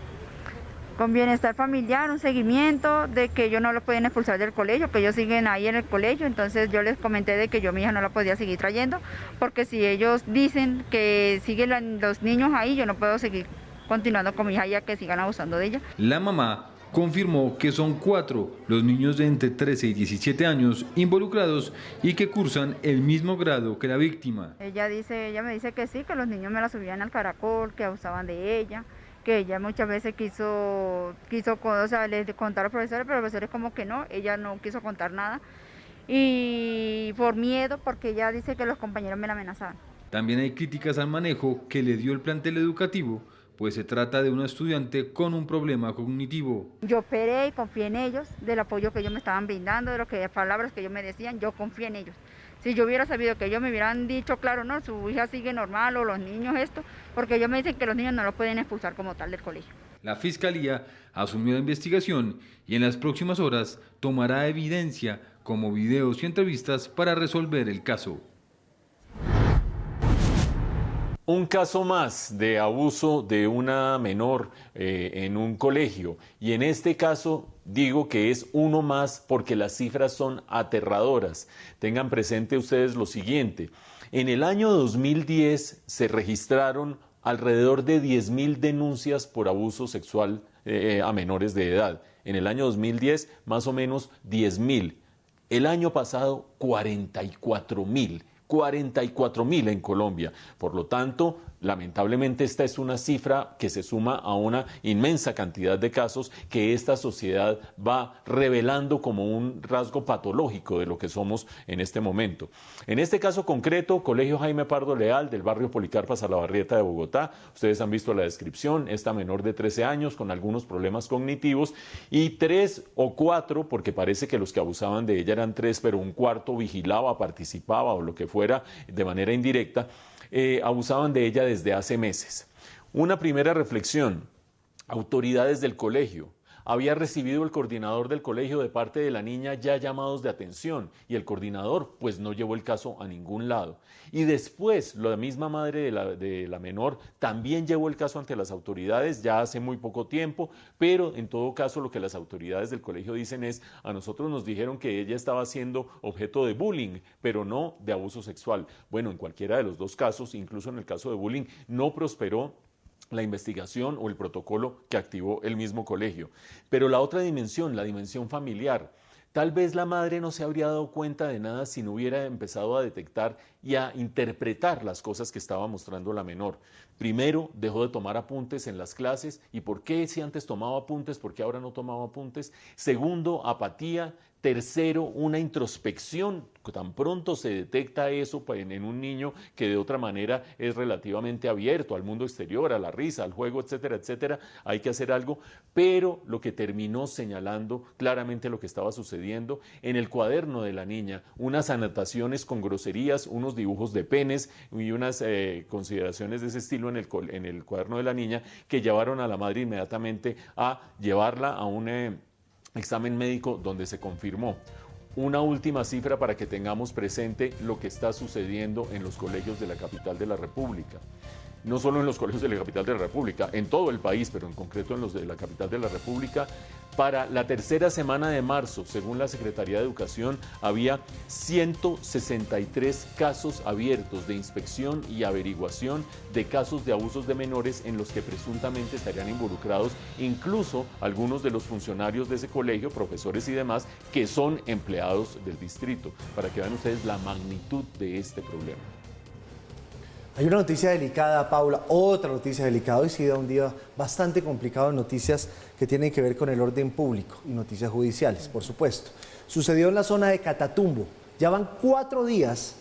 bienestar familiar, un seguimiento, de que ellos no los pueden expulsar del colegio, que ellos siguen ahí en el colegio. Entonces yo les comenté de que yo mi hija no la podía seguir trayendo, porque si ellos dicen que siguen los niños ahí, yo no puedo seguir continuando con mi hija ya que sigan abusando de ella. La mamá confirmó que son 4 los niños de entre 13 y 17 años involucrados y que cursan el mismo grado que la víctima. Ella me dice que sí, que los niños me la subían al caracol, que abusaban de ella, que ella muchas veces quiso les contar a los profesores como que no, ella no quiso contar nada y por miedo, porque ella dice que los compañeros me la amenazaban. También hay críticas al manejo que le dio el plantel educativo, pues se trata de una estudiante con un problema cognitivo. Yo esperé y confié en ellos, del apoyo que ellos me estaban brindando, de las palabras que ellos me decían, yo confié en ellos. Si yo hubiera sabido que ellos me hubieran dicho, claro, no, su hija sigue normal o los niños esto, porque ellos me dicen que los niños no los pueden expulsar como tal del colegio. La Fiscalía asumió la investigación y en las próximas horas tomará evidencia como videos y entrevistas para resolver el caso. Un caso más de abuso de una menor en un colegio, y en este caso digo que es uno más porque las cifras son aterradoras. Tengan presente ustedes lo siguiente: en el año 2010 se registraron alrededor de 10.000 denuncias por abuso sexual a menores de edad. En el año 2010 más o menos 10.000. El año pasado 44.000. 44.000 en Colombia. Por lo tanto, lamentablemente esta es una cifra que se suma a una inmensa cantidad de casos que esta sociedad va revelando como un rasgo patológico de lo que somos en este momento. En este caso concreto, Colegio Jaime Pardo Leal del barrio Policarpa Salabarrieta de Bogotá, ustedes han visto la descripción, esta menor de 13 años con algunos problemas cognitivos y 3 o 4, porque parece que los que abusaban de ella eran 3, pero un cuarto vigilaba, participaba o lo que fuera de manera indirecta, abusaban de ella desde hace meses. Una primera reflexión: autoridades del colegio. Había recibido el coordinador del colegio de parte de la niña ya llamados de atención y el coordinador pues no llevó el caso a ningún lado. Y después la misma madre de la menor también llevó el caso ante las autoridades ya hace muy poco tiempo, pero en todo caso lo que las autoridades del colegio dicen es: a nosotros nos dijeron que ella estaba siendo objeto de bullying, pero no de abuso sexual. Bueno, en cualquiera de los dos casos, incluso en el caso de bullying, no prosperó la investigación o el protocolo que activó el mismo colegio. Pero la otra dimensión, la dimensión familiar, tal vez la madre no se habría dado cuenta de nada si no hubiera empezado a detectar y a interpretar las cosas que estaba mostrando la menor. Primero, dejó de tomar apuntes en las clases. ¿Y por qué si antes tomaba apuntes, por qué ahora no tomaba apuntes? Segundo, apatía. Tercero, una introspección. Tan pronto se detecta eso en un niño que de otra manera es relativamente abierto al mundo exterior, a la risa, al juego, etcétera, etcétera, hay que hacer algo. Pero lo que terminó señalando claramente lo que estaba sucediendo en el cuaderno de la niña, unas anotaciones con groserías, unos dibujos de penes y unas consideraciones de ese estilo en el cuaderno de la niña, que llevaron a la madre inmediatamente a llevarla a un examen médico donde se confirmó. Una última cifra para que tengamos presente lo que está sucediendo en los colegios de la capital de la República. No solo en los colegios de la capital de la República, en todo el país, pero en concreto en los de la capital de la República. Para la tercera semana de marzo, según la Secretaría de Educación, había 163 casos abiertos de inspección y averiguación de casos de abusos de menores en los que presuntamente estarían involucrados incluso algunos de los funcionarios de ese colegio, profesores y demás, que son empleados del distrito, para que vean ustedes la magnitud de este problema. Hay una noticia delicada, Paula, otra noticia delicada. Hoy sí da un día bastante complicado en noticias que tienen que ver con el orden público y noticias judiciales, por supuesto. Sucedió en la zona de Catatumbo. Ya van 4 días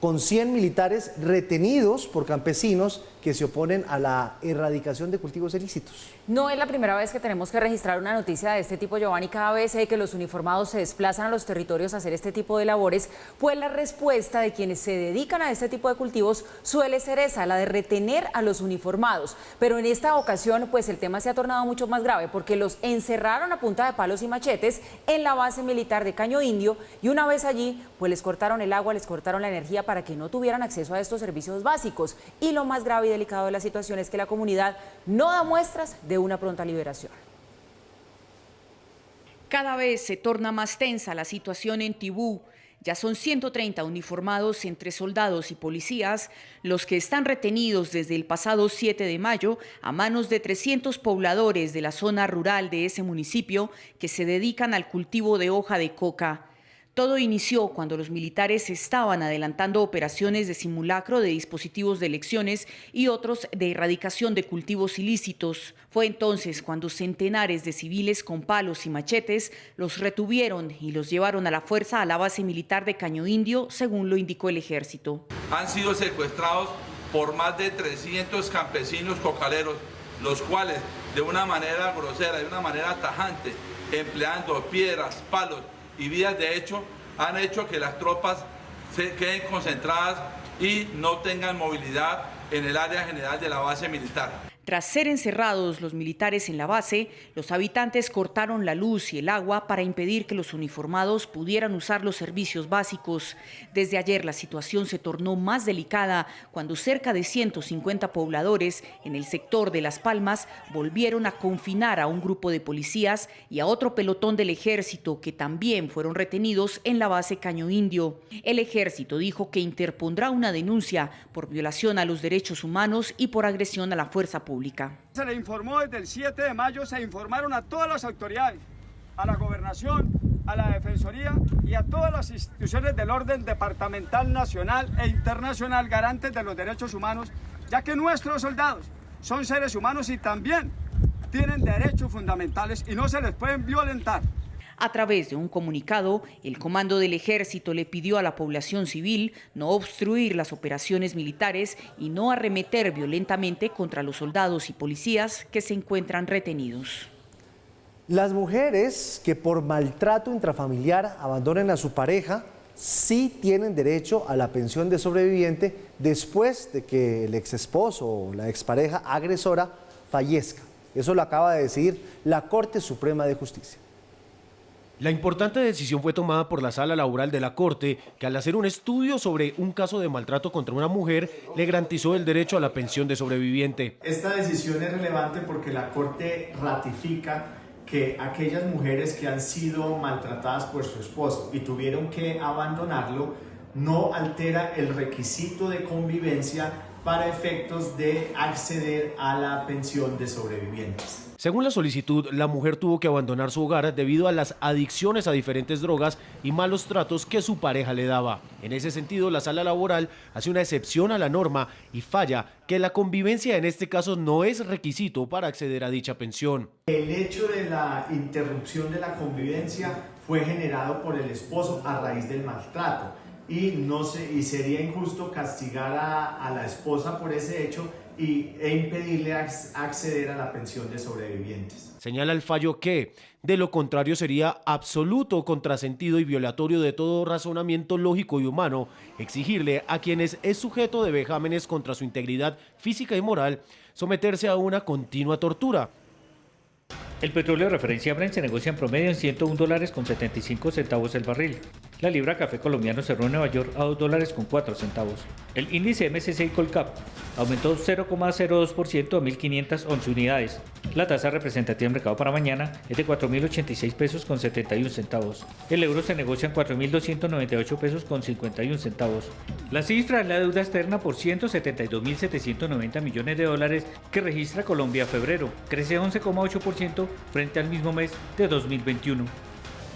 con 100 militares retenidos por campesinos que se oponen a la erradicación de cultivos ilícitos. No es la primera vez que tenemos que registrar una noticia de este tipo, Giovanni. Cada vez que los uniformados se desplazan a los territorios a hacer este tipo de labores, pues la respuesta de quienes se dedican a este tipo de cultivos suele ser esa, la de retener a los uniformados. Pero en esta ocasión, pues el tema se ha tornado mucho más grave porque los encerraron a punta de palos y machetes en la base militar de Caño Indio y una vez allí, pues les cortaron el agua, les cortaron la energía para que no tuvieran acceso a estos servicios básicos. Y lo más grave y delicado de la situación es que la comunidad no da muestras de una pronta liberación. Cada vez se torna más tensa la situación en Tibú. Ya son 130 uniformados entre soldados y policías los que están retenidos desde el pasado 7 de mayo a manos de 300 pobladores de la zona rural de ese municipio que se dedican al cultivo de hoja de coca. Todo inició cuando los militares estaban adelantando operaciones de simulacro de dispositivos de elecciones y otros de erradicación de cultivos ilícitos. Fue entonces cuando centenares de civiles con palos y machetes los retuvieron y los llevaron a la fuerza a la base militar de Caño Indio, según lo indicó el ejército. Han sido secuestrados por más de 300 campesinos cocaleros, los cuales de una manera grosera, de una manera tajante, empleando piedras, palos y vías de hecho, han hecho que las tropas se queden concentradas y no tengan movilidad en el área general de la base militar. Tras ser encerrados los militares en la base, los habitantes cortaron la luz y el agua para impedir que los uniformados pudieran usar los servicios básicos. Desde ayer la situación se tornó más delicada cuando cerca de 150 pobladores en el sector de Las Palmas volvieron a confinar a un grupo de policías y a otro pelotón del ejército que también fueron retenidos en la base Caño Indio. El ejército dijo que interpondrá una denuncia por violación a los derechos humanos y por agresión a la fuerza pública. Se le informó desde el 7 de mayo, se informaron a todas las autoridades, a la gobernación, a la defensoría y a todas las instituciones del orden departamental, nacional e internacional garantes de los derechos humanos, ya que nuestros soldados son seres humanos y también tienen derechos fundamentales y no se les pueden violentar. A través de un comunicado, el comando del ejército le pidió a la población civil no obstruir las operaciones militares y no arremeter violentamente contra los soldados y policías que se encuentran retenidos. Las mujeres que por maltrato intrafamiliar abandonen a su pareja sí tienen derecho a la pensión de sobreviviente después de que el exesposo o la expareja agresora fallezca. Eso lo acaba de decidir la Corte Suprema de Justicia. La importante decisión fue tomada por la Sala Laboral de la Corte, que al hacer un estudio sobre un caso de maltrato contra una mujer, le garantizó el derecho a la pensión de sobreviviente. Esta decisión es relevante porque la Corte ratifica que aquellas mujeres que han sido maltratadas por su esposo y tuvieron que abandonarlo, no altera el requisito de convivencia para efectos de acceder a la pensión de sobrevivientes. Según la solicitud, la mujer tuvo que abandonar su hogar debido a las adicciones a diferentes drogas y malos tratos que su pareja le daba. En ese sentido, la sala laboral hace una excepción a la norma y falla que la convivencia en este caso no es requisito para acceder a dicha pensión. El hecho de la interrupción de la convivencia fue generado por el esposo a raíz del maltrato y sería injusto castigar a la esposa por ese hecho e impedirle acceder a la pensión de sobrevivientes. Señala el fallo que, de lo contrario, sería absoluto contrasentido y violatorio de todo razonamiento lógico y humano exigirle a quienes es sujeto de vejámenes contra su integridad física y moral someterse a una continua tortura. El petróleo de referencia Brent se negocia en promedio en $101.75 el barril. La libra café colombiano cerró en Nueva York a $2.04. El índice MSCI Colcap aumentó 0,02% a 1.511 unidades. La tasa representativa en mercado para mañana es de 4.086 pesos con 71 centavos. El euro se negocia en 4.298 pesos con 51 centavos. La cifra es la deuda externa por $172.790 millones que registra Colombia a febrero. Crece 11,8% frente al mismo mes de 2021.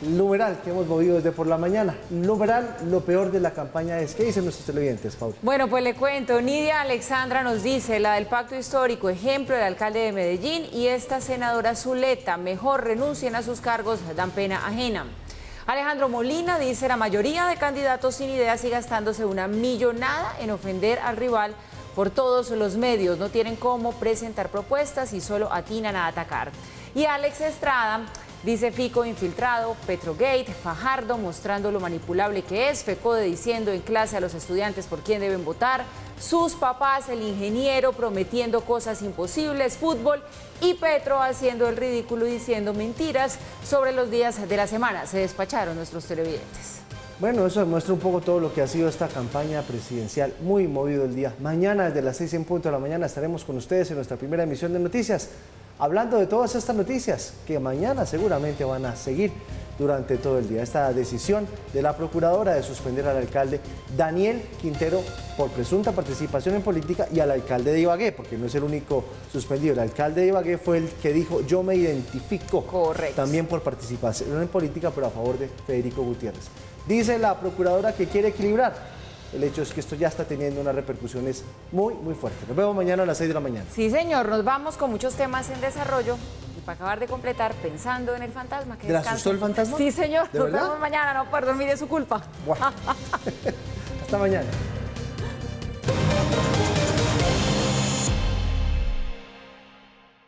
Numeral que hemos movido desde por la mañana. Numeral, lo peor de la campaña es. ¿Qué dicen nuestros televidentes, Paula? Bueno, pues le cuento. Nidia Alexandra nos dice, la del pacto histórico, ejemplo del alcalde de Medellín, y esta senadora Zuleta, mejor renuncien a sus cargos, dan pena ajena. Alejandro Molina dice, la mayoría de candidatos sin ideas y gastándose una millonada en ofender al rival por todos los medios. No tienen cómo presentar propuestas y solo atinan a atacar. Y Alex Estrada dice, Fico infiltrado, Petrogate, Fajardo mostrando lo manipulable que es, Fecode diciendo en clase a los estudiantes por quién deben votar, sus papás, el ingeniero prometiendo cosas imposibles, fútbol, y Petro haciendo el ridículo y diciendo mentiras sobre los días de la semana. Se despacharon nuestros televidentes. Bueno, eso demuestra un poco todo lo que ha sido esta campaña presidencial. Muy movido el día. Mañana, desde las 6 en punto de la mañana, estaremos con ustedes en nuestra primera emisión de noticias, hablando de todas estas noticias que mañana seguramente van a seguir durante todo el día. Esta decisión de la procuradora de suspender al alcalde Daniel Quintero por presunta participación en política y al alcalde de Ibagué, porque no es el único suspendido. El alcalde de Ibagué fue el que dijo, yo me identifico. Correcto. También por participación en política, pero a favor de Federico Gutiérrez. Dice la procuradora que quiere equilibrar. El hecho es que esto ya está teniendo unas repercusiones muy fuertes. Nos vemos mañana a las 6 de la mañana. Sí, señor, nos vamos con muchos temas en desarrollo. Y para acabar de completar, pensando en el fantasma. ¿Te asustó el fantasma? Sí, señor. ¿De Nos verdad? vemos mañana, no por dormir es su culpa. Bueno. Hasta mañana.